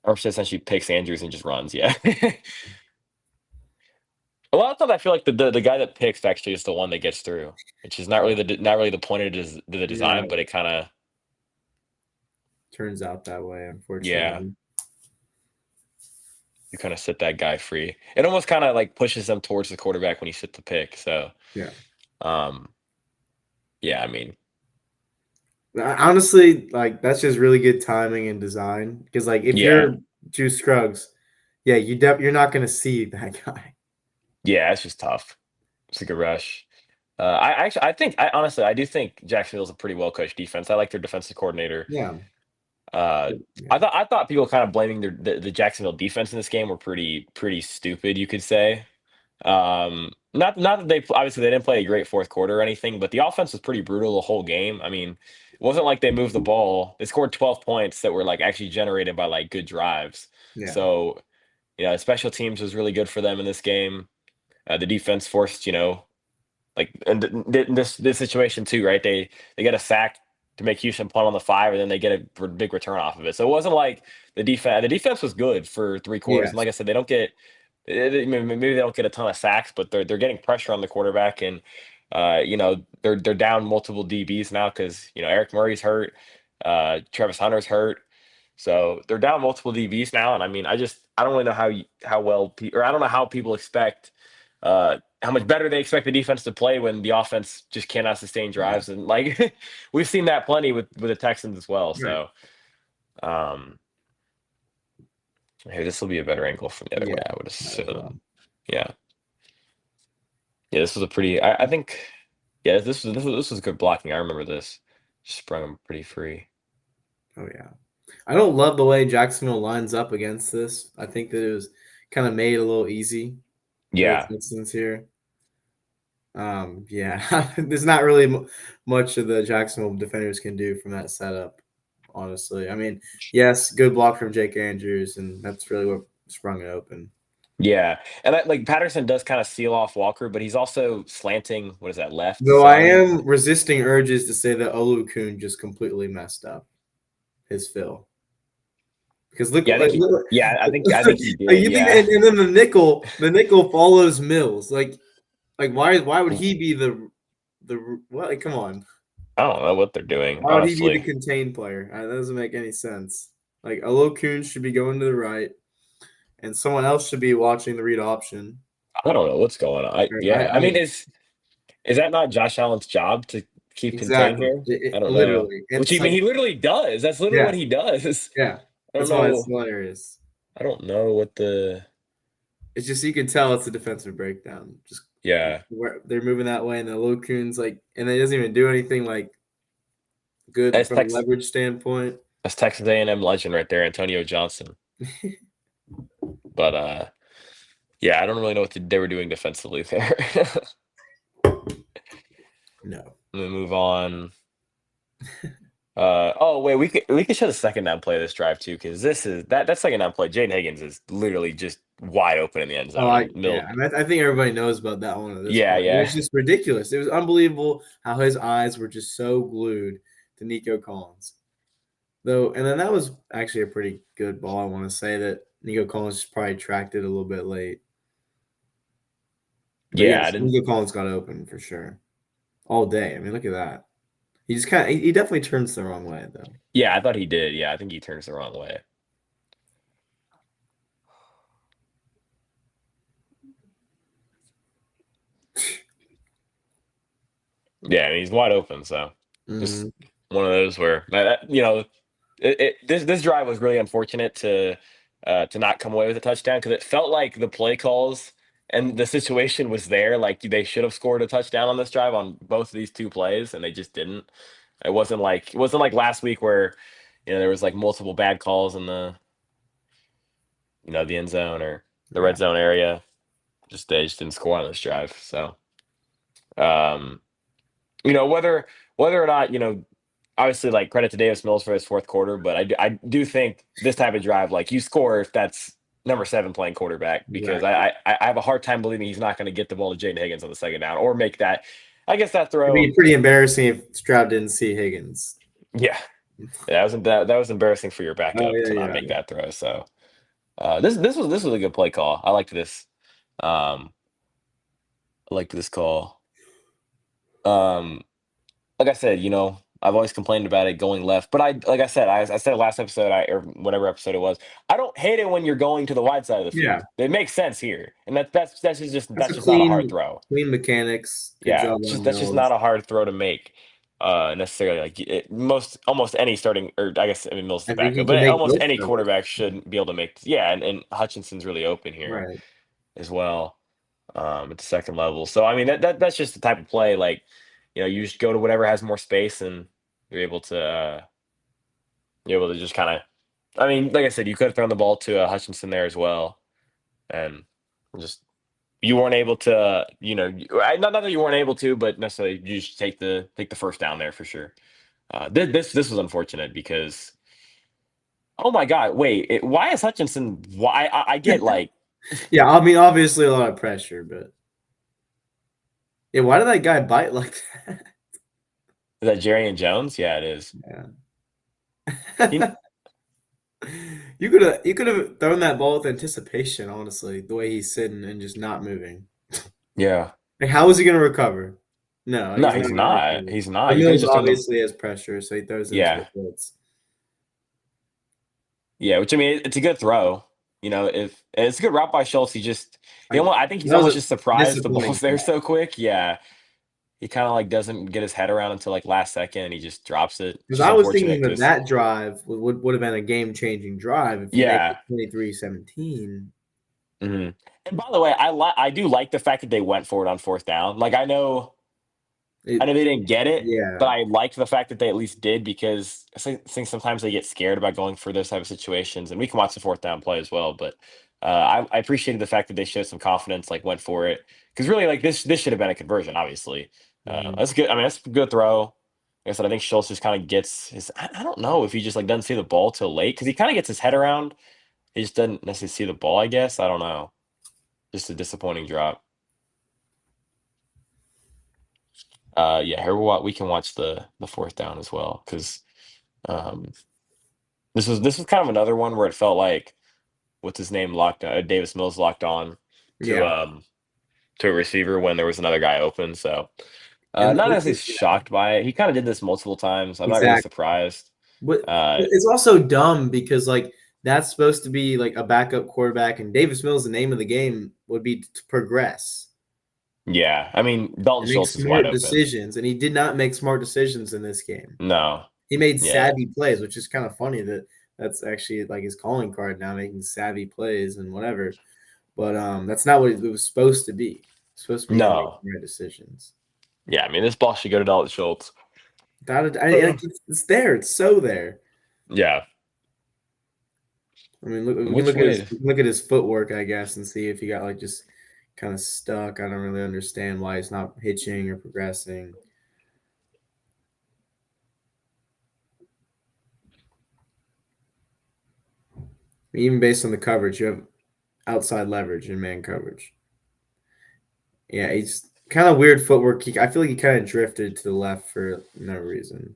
Armstead essentially picks Andrews and just runs. Yeah. A lot of times I feel like the guy that picks actually is the one that gets through, which is not really the point of the Yeah, design, but it kind of turns out that way, yeah, unfortunately. you kind of set that guy free. It almost kind of like pushes them towards the quarterback when you sit the pick. So Yeah. um, yeah, I mean, Honestly, like that's just really good timing and design. Because like if yeah, you're Juice Scruggs, yeah, you're not gonna see that guy. yeah, it's just tough. It's a good rush. I honestly I do think Jacksonville's a pretty well coached defense. I like their defensive coordinator. Yeah, Uh, yeah, I thought people kind of blaming the Jacksonville defense in this game were pretty stupid. You could say. Not that obviously they didn't play a great fourth quarter or anything, but the offense was pretty brutal the whole game. I mean, it wasn't like they moved the ball. They scored 12 points that were like actually generated by like good drives. yeah, So, special teams was really good for them in this game. The defense forced, like and in this situation too, right? They get a sack to make Houston punt on the 5, and then they get a big return off of it. So it wasn't like the defense was good for 3 quarters. And yes, like I said, they don't get maybe they don't get a ton of sacks, but they're getting pressure on the quarterback, and they're down multiple DBs now because Eric Murray's hurt, Travis Hunter's hurt, so they're down multiple DBs now. And I mean, I don't really know how well or I don't know how people expect how much better they expect the defense to play when the offense just cannot sustain yeah, drives, and like we've seen that plenty with the Texans as well. right, So um, hey, this will be a better angle from the other way, yeah, I would that as assume. well. Yeah. Yeah, this was a pretty. I think. Yeah, this was good blocking. I remember this. Sprung him pretty free. Oh yeah, I don't love the way Jacksonville lines up against this. I think that it was kind of made a little easy for the Yeah, Texans here. Yeah, there's not really much of the Jacksonville defenders can do from that setup. Honestly, I mean, yes, good block from Jake Andrews, and that's really what sprung it open. yeah, and like Patterson does kind of seal off Walker, but he's also slanting. What is that, left Though I some? am resisting urges to say that Olukun just completely messed up his fill because look, Yeah, I think he. look Yeah, I think he like did. you think, Yeah. and then the nickel follows Mills. Like why would he be the what? Like, come on, I don't know what they're doing, why would he be the honestly. contained player? That doesn't make any sense. Like Olukun should be going to the right, and someone else should be watching the read option. I don't know what's going on. Yeah, I mean, I is that not Josh Allen's job to keep contained exactly, here? I don't know. literally, and Which it's he like he literally does. That's literally yeah, what he does. yeah. I don't That's why it's know. hilarious. I don't know what the. It's just you can tell it's a defensive breakdown. Just Yeah, where they're moving that way, and the Lokun's like, and it doesn't even do anything like good that's from a Tex. leverage standpoint. That's Texas A&M legend right there, Antonio Johnson. But yeah, I don't really know what they were doing defensively there. No. Let me move on. Oh wait, we could show the second down play of this drive too, because this is that second down play. Jaden Higgins is literally just wide open in the end Oh, zone, and Mill. yeah, and I think everybody knows about that one at this Yeah, point. It yeah, was just ridiculous. It was unbelievable how his eyes were just so glued to Nico Collins. Though, and then that was actually a pretty good ball. I want to say that Nico Collins just probably tracked it a little bit late. But yeah. I yes, didn't. Nico Collins got open for sure all day. I mean, look at that. He just kind of he definitely turns the wrong way though. Yeah, I thought he did. Yeah, I think he turns the wrong way. Yeah, and he's wide open. So just Mm-hmm. one of those where this drive was really unfortunate to not come away with a touchdown, because it felt like the play calls and the situation was there. Like they should have scored a touchdown on this drive on both of these two plays, and they just didn't. It wasn't like last week where there was like multiple bad calls in the end zone or the Yeah. red zone area. They just didn't score on this drive. So, um, whether or not, obviously, like, credit to Davis Mills for his fourth quarter, but I do think this type of drive, like, you score if that's number 7 playing quarterback, because Exactly. I have a hard time believing he's not going to get the ball to Jaden Higgins on the second down or make that. I guess that It'd throw. be pretty embarrassing if Stroud didn't see Higgins. Yeah, that was embarrassing for your Oh backup yeah, to not yeah. make that throw. So, this was a good play call. I liked this. Um, I liked this call. Um, like I said, I've always complained about it going left, but like I said, I said it last episode, or whatever episode it was. I don't hate it when you're going to the wide side of the Yeah. field. It makes sense here, and That's that's a just not a hard clean, throw. clean mechanics. Good Yeah, job it's just on that's just Mills. not a hard throw to make. Necessarily, like, almost any starting, or I guess, I mean, Mills is I the think he backup, can but make almost both any throws. quarterback should be able to make. Yeah, and Hutchinson's really open here Right. as well, at the second level. So, I mean, that's just the type of play, like, you just go to whatever has more space, and you're able to uh, you're able to just kind of. I mean, like I said, you could have thrown the ball to Hutchinson there as well, and just you weren't able to. Not that you weren't able to, but necessarily you just take the first down there for sure. This was unfortunate because, oh my God, wait, why is Hutchinson? Why I get, like, Yeah, I mean, obviously a lot of pressure, but yeah, why did that guy bite like that? is that Jerry and Jones? Yeah, it is. Yeah. He, You could have thrown that ball with anticipation, honestly, the way he's sitting and just not moving. yeah. Like, how is he gonna recover? No, No, he's not he's gonna not. recover. He's not. But You could have Mills just thrown the. obviously has pressure, so he throws into Yeah, the blitz. yeah. Which, I mean, it's a good throw. If it's a good route by Schultz, Like, I think he's that was almost a just surprised the disappointing ball's there throw. so quick. Yeah, he kind of, like, doesn't get his head around until, like, last second, and he just drops it. It's Because just I was unfortunate thinking that because, that drive would have been a game-changing drive if you make it yeah. 23-17. Mhm. And, by the way, I do like the fact that they went for it on fourth down. Like, I It know they didn't get it, but yeah. I liked the fact that they at least did, because think sometimes they get scared about going for those type of situations, and we can watch the fourth down play as well. But I appreciated the fact that they showed some confidence, like, went for it, because really, like, this should have been a conversion, obviously. Mhm. That's good. I mean, that's a good throw. Like I said, I think Schultz just kind of gets his. I don't know if he just, like, doesn't see the ball till late, because he kind of gets his head around. He just doesn't necessarily see the ball. I guess I don't know. Just a disappointing drop. Yeah, here we can watch the fourth down as well, because um, this was kind of another one where it felt like, what's his name, Davis Mills locked on to Yeah. a receiver when there was another guy open. So, And not which necessarily is yeah, shocked by it. He kind of did this multiple times. I'm not really exactly. surprised. But Uh, it's also dumb because, like, that's supposed to be, like, a backup quarterback, and Davis Mills, the name of the game would be to progress yeah, I mean, Dalton and make Schultz is wide smart open. decisions, and he did not make smart decisions in this game. No, He made yeah, savvy plays, which is kind of funny that that's actually, like, his calling card now, making savvy plays and whatever. But that's not what it was supposed to be. It's supposed to be him no, making right decisions. yeah. I mean, this ball should go to Dalton Schultz. Like, it's there. It's so there. Yeah. I mean, look. We can Which look at way? his look at his footwork, I guess, and see if he got, like, just kind of stuck. I don't really understand why he's not hitching or progressing. Even based on the coverage, you have outside leverage in man coverage. Yeah, he's kind of weird footwork. I feel like he kind of drifted to the left for no reason.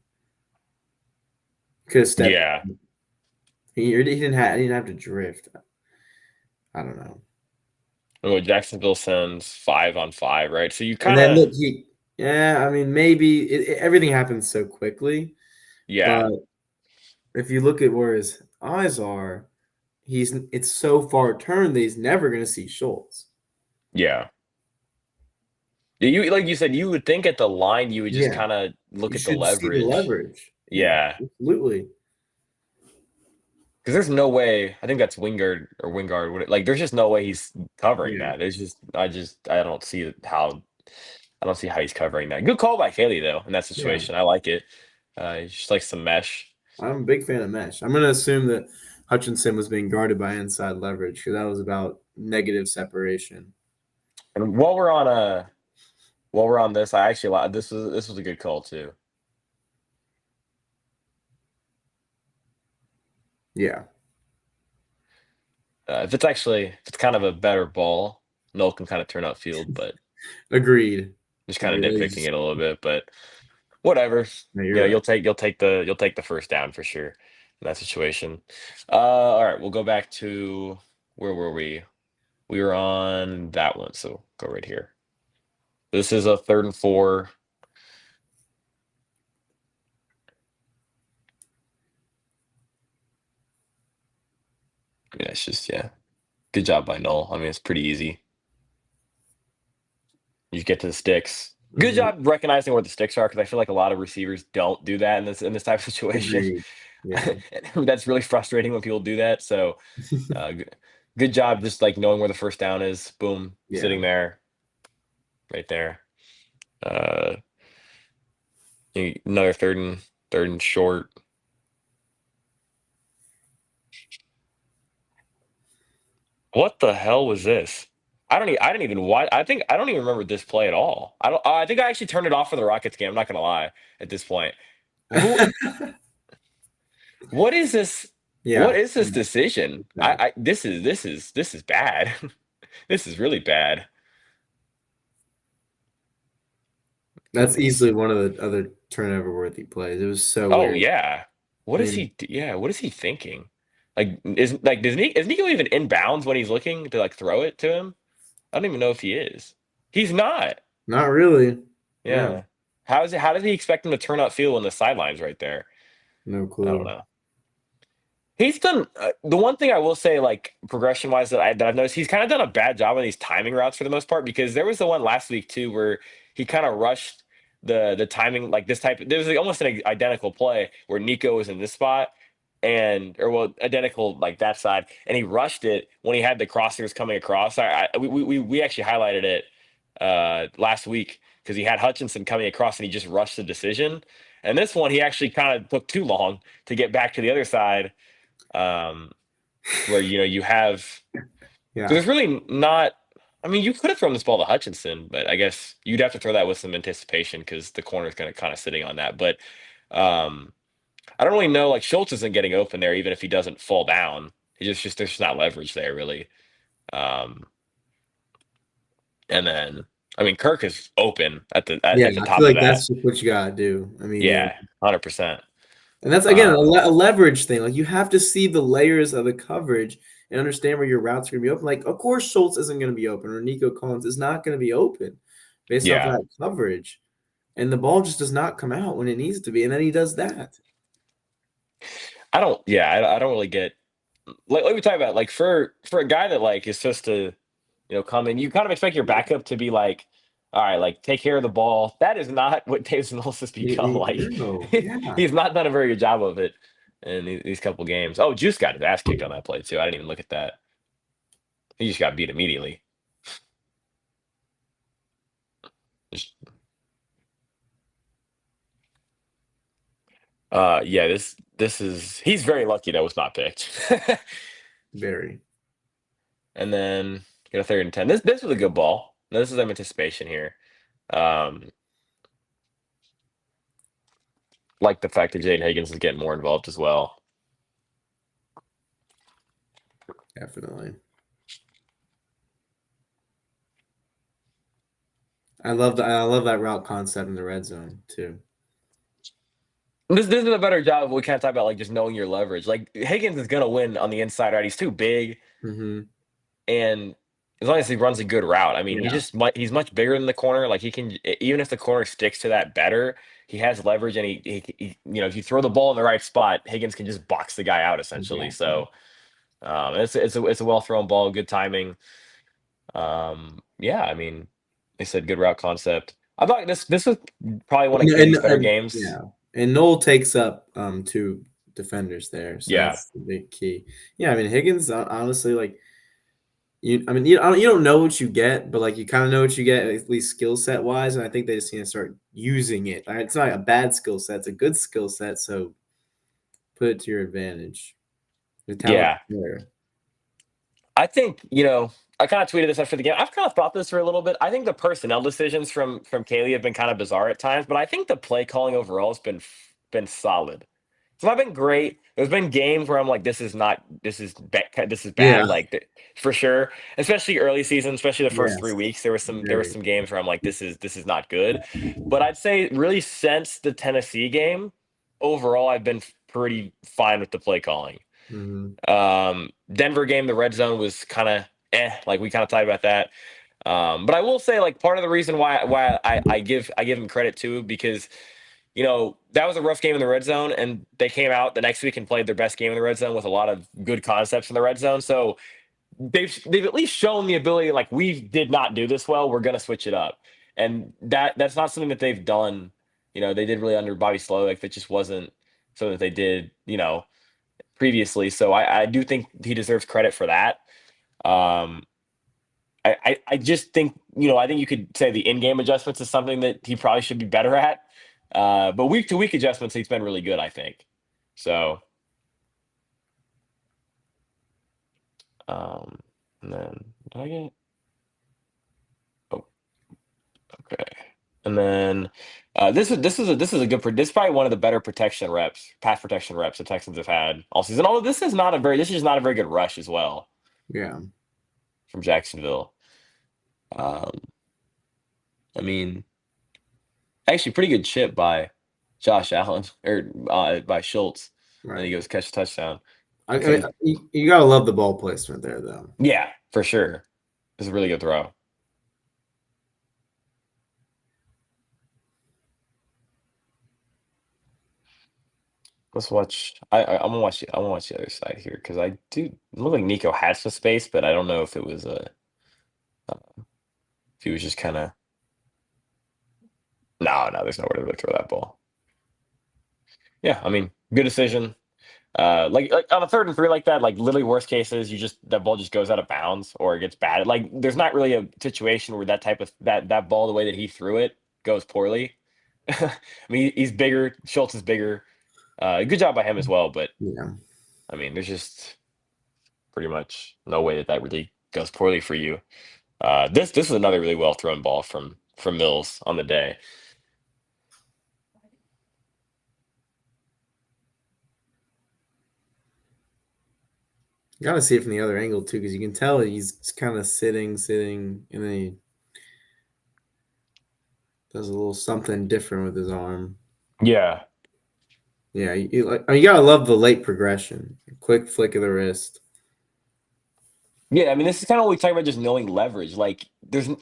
Could have stepped. Yeah, He didn't have to drift. I don't know. well, Jacksonville sends 5-on-5, right? So you And kind then of, look, yeah, I mean, maybe everything happens so quickly, yeah, but if you look at where his eyes are, it's so far turned that he's never going to see Schultz. yeah. Yeah, like you said, you would think at the line you would just Yeah, kind of look you at the should see the leverage. leverage. Yeah, Yeah, absolutely. because there's no way. I think that's Wingard. Like, there's just no way he's covering Yeah, that. There's just, I don't see how. I don't see how he's covering that. Good call by Haley though in that yeah. situation. I like it. It's just like some mesh. I'm a big fan of mesh. I'm going to assume that Hutchinson was being guarded by inside leverage because that was about negative separation. And while we're on this, I actually this was a good call too. Yeah, If it's kind of a better ball, Noel can kind of turn upfield, but agreed. just kind of Agreed. nitpicking it a little bit. But whatever. No, You you're know, right. you'll take the first down for sure in that situation. All right, we'll go back to where were we? We were on that one, so go right here. This is a 3rd and 4. Yeah, it's just good job by Noel. I mean, it's pretty easy. You get to the sticks. Good Mhm. job recognizing where the sticks are because I feel like a lot of receivers don't do that in this type of situation. Agreed. Yeah. That's really frustrating when people do that. So, good job just like knowing where the first down is. Boom, Yeah. sitting there, right there. Uh, Another third and short. What the hell was this? I didn't even watch. I don't even remember this play at all. I think I actually turned it off for the Rockets game. I'm not gonna lie at this point. Who? What is this? What Yeah. is this decision? Bad. This is bad. This is really bad. That's Goodness. easily one of the other turnover worthy plays. It was so Oh weird. yeah. I mean, What is he thinking? Is Nico even in bounds when he's looking to like throw it to him? I don't even know if he is. He's not. not really. Yeah. Yeah. How does he expect him to turn upfield when the sideline's right there? No I don't clue. know. He's done the one thing I will say, like progression wise, that I've noticed. He's kind of done a bad job on these timing routes for the most part because there was the one last week too where he kind of rushed the timing like this type. There was like almost an identical play where Nico was in this spot and or well identical like that side, and he rushed it when he had the crosshairs coming across. We actually highlighted it last week because he had Hutchinson coming across and he just rushed the decision. And this one he actually kind of took too long to get back to the other side um, where you have Yeah. there's really not. I mean, you could have thrown this ball to Hutchinson, but I guess you'd have to throw that with some anticipation because the corner's going to kind of sitting on that. But um, I don't really know. Like Schultz isn't getting open there, even if he doesn't fall down. He just there's just not leverage there really. Um, and then I mean, Kirk is open Yeah. at the I feel top of like that. that's just what you gotta do. I mean, yeah. Yeah, 100%. And that's again a leverage thing. Like you have to see the layers of the coverage and understand where your routes are gonna be open. Like, of course, Schultz isn't gonna be open, or Nico Collins is not gonna be open based off of Yeah, that coverage. And the ball just does not come out when it needs to be. And then he does that. I don't. Yeah, I don't really get like we talk about like for a guy that like is supposed to come in. You kind of expect your backup to be like, all right, like take care of the ball. That is not what Davis Mills has become. Like No, yeah. he's not done a very good job of it in these couple games. Oh, Juice got his ass kicked on that play too. I didn't even look at that. He just got beat immediately. Just, yeah, this is he's very lucky that was not picked. Very. And then get a 3rd and 10. This was a good ball. Now, this is some anticipation here. Um, like the fact that Jaden Higgins is getting more involved as well. Definitely. I love that route concept in the red zone too. This is a better job. We can't talk about like just knowing your leverage. Like Higgins is gonna win on the inside, right? He's too big, Mm-hmm. and as long as he runs a good route, I mean, Yeah. he's much bigger than the corner. Like he can even if the corner sticks to that better, he has leverage, and if you throw the ball in the right spot, Higgins can just box the guy out essentially. Exactly. So it's a well thrown ball, good timing. Yeah, I mean, they said good route concept. I thought this was probably one of And, KD's better and games. yeah, and Noel takes up two defenders there, so Yeah, that's the big key. Yeah, I mean Higgins, honestly, like I mean, you don't know what you get, but like you kind of know what you get at least skill set wise, and I think they just need to start using it. It's not a bad skill set; it's a good skill set. So put it to your advantage. The talent Yeah. there. I think, I kind of tweeted this after the game. I've kind of thought this for a little bit. I think the personnel decisions from Kaylee have been kind of bizarre at times, but I think the play calling overall has been solid. It's not been great. There's been games where I'm like, this is Yeah, bad, like for sure. Especially early season, especially the first yes, 3 weeks. There were very. some games where I'm like, this is not good. But I'd say really since the Tennessee game, overall, I've been pretty fine with the play calling. Hmm. Denver game, the red zone was kind of like we kind of talked about that. But I will say, like, part of the reason why I give him credit too, because that was a rough game in the red zone, and they came out the next week and played their best game in the red zone with a lot of good concepts in the red zone. So they've at least shown the ability, like, we did not do this well, we're gonna switch it up, and that's not something that they've done. They did really under Bobby Slowick. That just wasn't something that they did, previously. So I do think he deserves credit for that. Um, I just think, I think you could say the in-game adjustments is something that he probably should be better at. But week-to-week adjustments, he's been really good, I think. So, um, and then did I get? Oh, okay. And then this is a this is probably one of the better pass protection reps the Texans have had all season. Although this is not a very good rush as well Yeah, from Jacksonville. Um, I mean, actually, pretty good chip by Josh Allen or by Schultz. And he right. goes catch a touchdown. I So mean, you gotta love the ball placement there, though. yeah, for sure. It's a really good throw. Let's watch. I'm gonna watch the other side here because I do look like Nico had some space, but I don't know if it was if he was just kind of no. There's nowhere to really throw that ball. Yeah, I mean, good decision. Like on a 3rd and 3 like that, like literally worst cases, that ball just goes out of bounds or it gets batted. Like there's not really a situation where that type of that ball, the way that he threw it, goes poorly. I mean, he's bigger. Schultz is bigger. Good job by him as well. But Yeah, I mean, there's just pretty much no way that really goes poorly for you. This is another really well thrown ball from Mills on the day. you gotta see it from the other angle too, because you can tell he's kind of sitting, and then he does a little something different with his arm. Yeah. Yeah, you gotta love the late progression, quick flick of the wrist. Yeah, I mean, this is kind of what we talk about, just knowing leverage. Like, there's the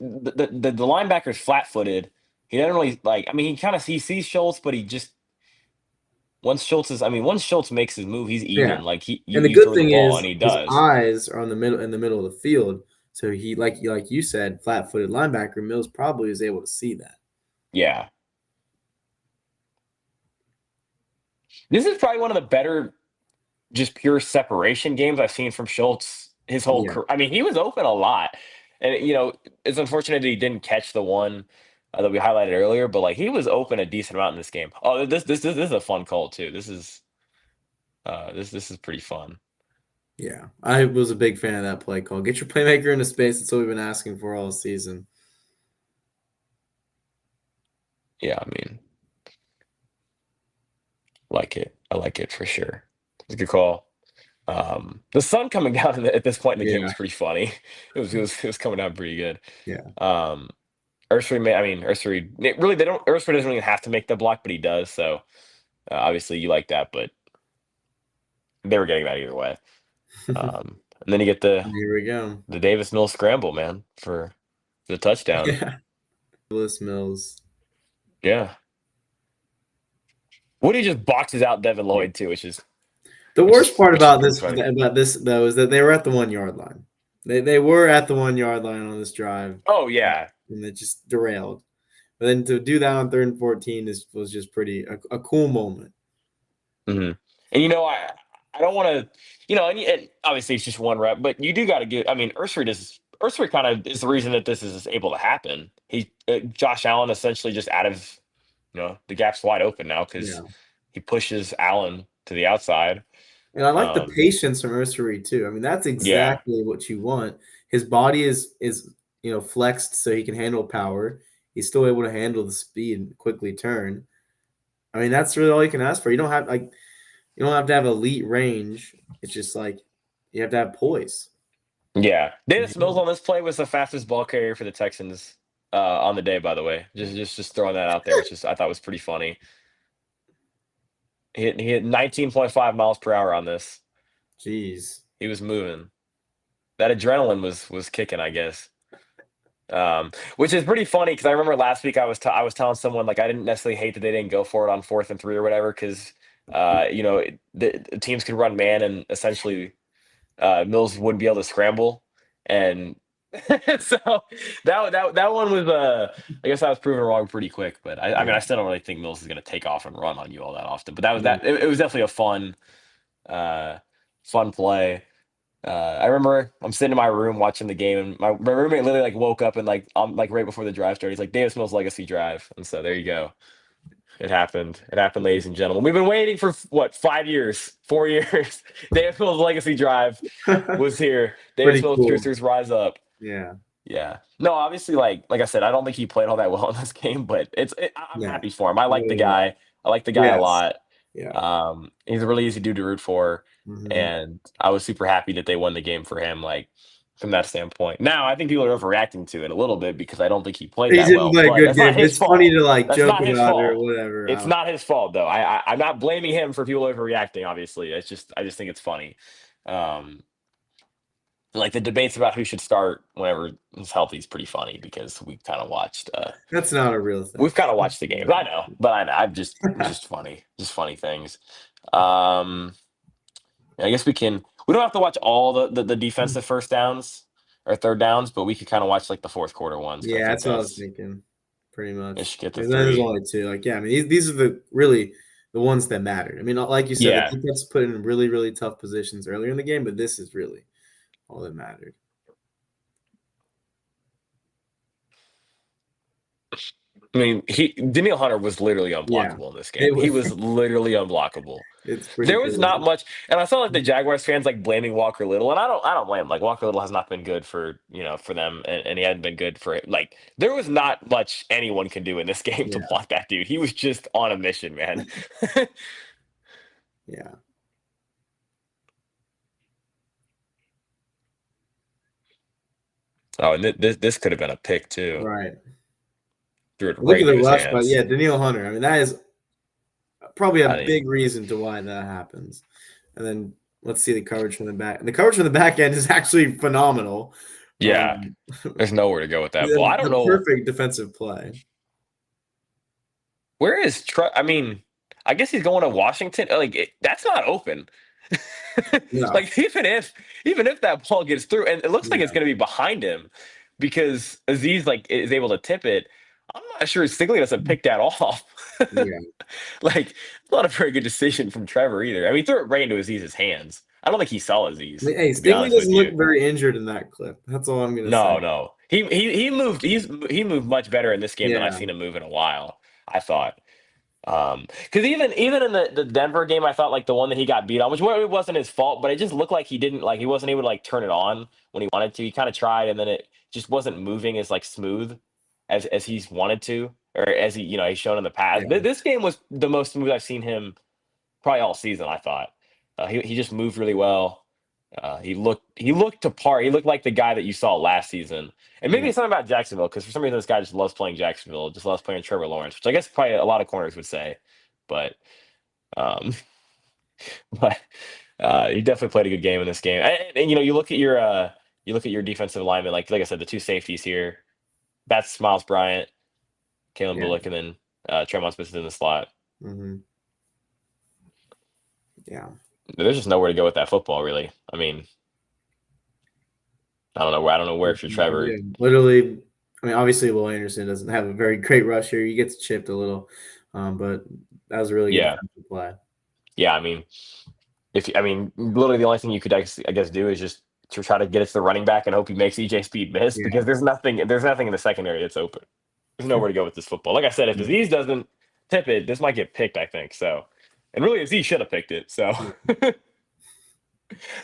linebacker's flat-footed. He doesn't really like. I mean, he sees Schultz, but he just once Schultz makes his move, he's Yeah, even. Like and the you good throw the thing ball and is he his does. eyes are in the middle of the field. So he like you said, flat-footed linebacker Mills probably is able to see that. Yeah, this is probably one of the better just pure separation games I've seen from Schultz his whole Yeah, career. I mean, he was open a lot, and it's unfortunate that he didn't catch the one that we highlighted earlier. But like, he was open a decent amount in this game. Oh, this is a fun call too. This is pretty fun. yeah. I was a big fan of that play call. Get your playmaker into space. That's what we've been asking for all season. Yeah, I mean, like it. I like it for sure. It's a good call. The sun coming down at this point in the game Yeah, was pretty funny. It was coming down pretty good. yeah, Um, Ursary, Ursary doesn't even have to make the block, but he does. So obviously you like that, but they were getting that either way. And then you get here we go. the Davis Mills scramble, man, for the touchdown. Yeah, Willis Mills. Yeah. Woody just boxes out Devin Yeah. Lloyd too, which is The which is worst part which is pretty funny. about this though is that they were at the 1 yard line. They were at the 1 yard line on this drive, Oh yeah. and it just derailed. But then to do that on 3rd and 14 was just pretty a cool moment. Hmm. And I don't want to, and obviously it's just one rep, but you do got to get. I mean, Ursary kind of is the reason that this is able to happen. Josh Allen essentially just out of the gap's wide open now because Yeah. he pushes Allen to the outside. And I like the Um, patience from Ursery too. I mean, that's yeah, exactly what you want. His body is flexed so he can handle power. He's still able to handle the speed and quickly turn. I mean, that's really all you can ask for. You don't have to have elite range. It's just like you have to have poise. yeah. Davis Mills Mhm. on this play was the fastest ball carrier for the Texans on the day. By the way, just throwing that out there. It's just I thought was pretty funny. He hit 19.5 miles per hour on this. Jeez. He was moving. That adrenaline was kicking, I guess. Which is pretty funny because I remember last week I was telling someone like I didn't necessarily hate that they didn't go for it on 4th and 3 or whatever because the teams could run man and essentially Mills wouldn't be able to scramble and so that one was I guess I was proven wrong pretty quick but I mean Yeah. I still don't really think Mills is going to take off and run on you all that often but that was Yeah. that it was definitely a uh, fun play. I remember I'm sitting in my room watching the game, and my roommate literally like woke up and like right before the drive started. He's like, "Davis Mills legacy drive," and so there you go. It happened. It happened, ladies and gentlemen. We've been waiting for what 5 years, 4 years. Davis Mills legacy drive was here. Davis Pretty Mills cool. truthers rise up. Yeah. Yeah. No, obviously, like I said, I don't think he played all that well in this game, but I'm Yeah. happy for him. I like the Really not. guy. I like the guy a Yes. lot. Yeah. He's a really easy dude to root for, Hmm. and I was super happy that they won the game for him. Like from that standpoint. Now, I think people are overreacting to it a little bit because I don't think he played He that didn't well, play a but good that's not game. his It's funny fault. to like That's joke not his about it or fault. whatever. It's not his fault though. I'm not blaming him for people overreacting. Obviously, I just think it's funny. Um, like the debates about who should start whenever he's healthy is pretty funny because That's not a real thing. we've kind of watched the games. I know, but I'm just it's just funny things. Um, I guess we don't have to watch all the defensive first downs or third downs, but we could kind of watch like the fourth quarter ones because I Yeah, think that's what I was that's thinking. Pretty I much. should get the And then there's three. only two. Like, yeah, I mean, these are the ones that mattered. I mean, like you said, the Yeah, defense put in really, really tough positions earlier in the game, but this is really all that mattered. I mean, Daniil Hunter was literally Yeah, unblockable in this game. it He was. was literally unblockable. It's pretty There was not crazy. much, and I saw like the Jaguars fans like blaming Walker Little, and I don't blame him. Like Walker Little has not been good for for them, and he hadn't been good for it. Like there was not much anyone can do in this game to Yeah, block that dude. He was just on a mission, man. yeah, Oh, and this could have been a pick too. right. Threw it Look right at into the his rush, but hands. yeah, Daniil Hunter. I mean, that is probably a I big mean, reason to why that happens. And then let's see the coverage from the back. The coverage from the back end is actually phenomenal. yeah, Um, there's nowhere to go with that ball. I don't the know perfect defensive play. where is I mean, I guess he's going to Washington. Like that's not open. No, Like even if that ball gets through, and it looks like it's yeah, going to be behind him because Aziz like is able to tip it. I'm not sure Stigley doesn't pick that off. yeah. Like not a very good decision from Trevor either. I mean, he threw it right into Aziz's hands. I don't think he saw I Aziz, mean, hey, to be Stingley honest with doesn't look you. very injured in that clip. That's all I'm gonna say. No, no. He moved much better in this game than I've Yeah, seen him move in a while, I thought. Because even in the Denver game, I thought like the one that he got beat on, which it wasn't his fault, but it just looked like he didn't like he wasn't able to like turn it on when he wanted to. He kind of tried, and then it just wasn't moving as like smooth as he's wanted to, or as he's shown in the past. yeah, This game was the most smooth I've seen him probably all season. I thought he just moved really well. He looked to par. He looked like the guy that you saw last season. And maybe yeah. it's something about Jacksonville because for some reason this guy just loves playing Jacksonville, just loves playing Trevor Lawrence, which I guess probably a lot of corners would say. But um, but he definitely played a good game in this game. And you look at your defensive alignment, like I said, the two safeties here. That's Miles Bryant, Kalen Yeah. Bullock, and then Tremont Smith is in the slot. Hmm. Yeah. There's just nowhere to go with that football, really. I mean, I don't know where if you're Trevor. Yeah. Literally, I mean, obviously, Will Anderson doesn't have a very great rush here. He gets chipped a little, but that was a really good Yeah, defensive play. yeah. I mean, literally the only thing you could I guess do is just to try to get it to the running back and hope he makes EJ Speed miss Yeah. because there's nothing in the secondary that's open. There's nowhere to go with this football. Like I said, if Yeah. Aziz doesn't tip it, this might get picked. I think so, and really Aziz should have picked it. So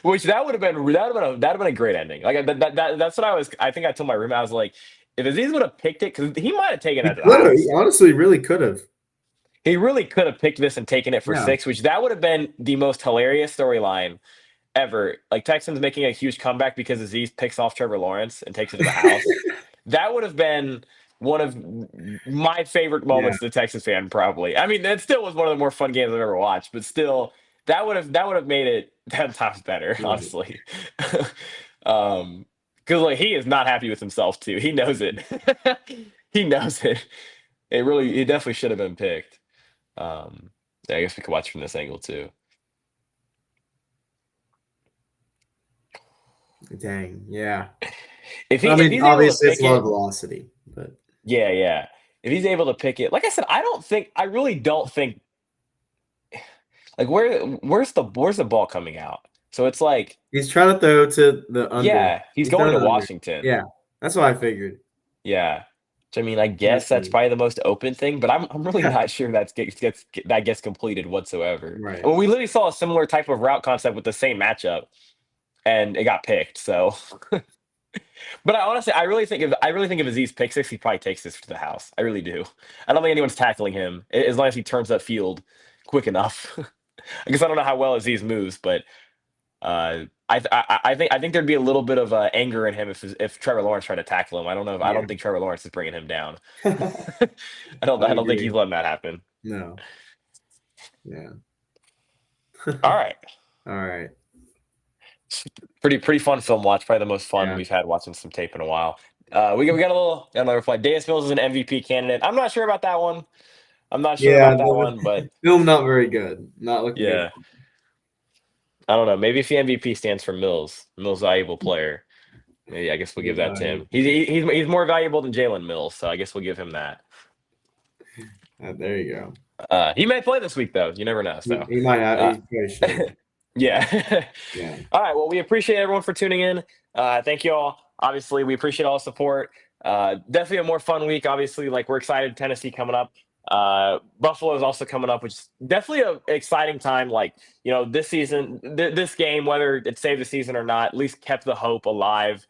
Which that would have been a great ending. Like that's what I think I told my roommate. I was like, if Aziz would have picked it, because he might have taken He it to the could have. He house. honestly really could have. He really could have picked this and taken it for Yeah. 6, which that would have been the most hilarious storyline ever. Like Texans making a huge comeback because Aziz picks off Trevor Lawrence and takes it to the house. That would have been one of my favorite Yeah. moments as a Texas fan, probably. I mean, that still was one of the more fun games I've ever watched, but still, that would have made it 10 times better, Right. honestly. Because like he is not happy with himself too. He knows it. He knows it. It definitely should have been picked. Yeah, I guess we could watch from this angle too. Dang. Yeah. If he I if mean, he's able to obviously it's pick low it, velocity, but yeah, yeah. If he's able to pick it, like I said, I really don't think like where's the ball coming out? So it's like, he's trying to throw to the under. yeah, he's He's going throwing to the under. Washington. Yeah. That's what I figured. Yeah. So, I mean, I guess That's that's me. probably the most open thing, but I'm really not sure that gets completed whatsoever. Right. I mean, we literally saw a similar type of route concept with the same matchup, and it got picked. So, but I really think if Aziz picks this, he probably takes this to the house. I really do. I don't think anyone's tackling him as long as he turns that field quick enough. I guess I don't know how well Aziz moves, but I think there'd be a little bit of anger in him if Trevor Lawrence tried to tackle him. I don't know. I Yeah. don't think Trevor Lawrence is bringing him down. I I don't think he's agree. letting that happen. No. Yeah. All right, All right. pretty fun film watch. Probably the most fun Yeah. we've had watching some tape in a while. We got another flight. Deus Mills is an MVP candidate. I'm not sure about that one. I'm not sure Yeah. about that one, but Film not very good. Not looking good. yeah, I don't know. Maybe if the MVP stands for Mills valuable player. Maybe I guess we'll give that to him. He's more valuable than Jalen Mills, so I guess we'll give him that. There you go. He may play this week though. You never know. So He might have. uh, He probably should. yeah. Yeah. All right. Well, we appreciate everyone for tuning in. Thank you all. Obviously, we appreciate all the support. Definitely a more fun week. Obviously, like we're excited. Tennessee coming up. Buffalo is also coming up, which is definitely an exciting time. Like this season, this game, whether it saved the season or not, at least kept the hope alive.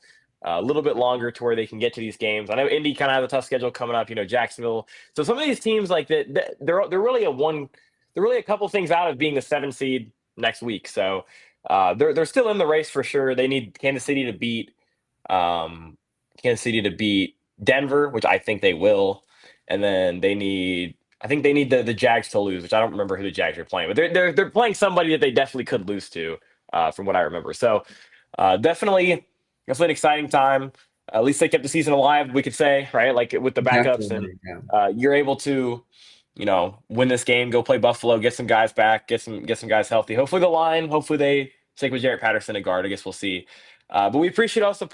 A little bit longer to where they can get to these games. I know Indy kind of has a tough schedule coming up. Jacksonville. So some of these teams like that, they're really they're really a couple things out of being the 7 seed next week. So they're still in the race for sure. They need um, Kansas City to beat Denver, which I think they will, and then I think they need the Jags to lose, which I don't remember who the Jags are playing, but they're playing somebody that they definitely could lose to, from what I remember. So definitely an exciting time. At least they kept the season alive, we could say, right? Like with the backups, and Definitely. Yeah. you're able to win this game, go play Buffalo, get some guys back, get some guys healthy. Hopefully they stick with Jarrett Patterson at guard. I guess we'll see. But we appreciate all the support.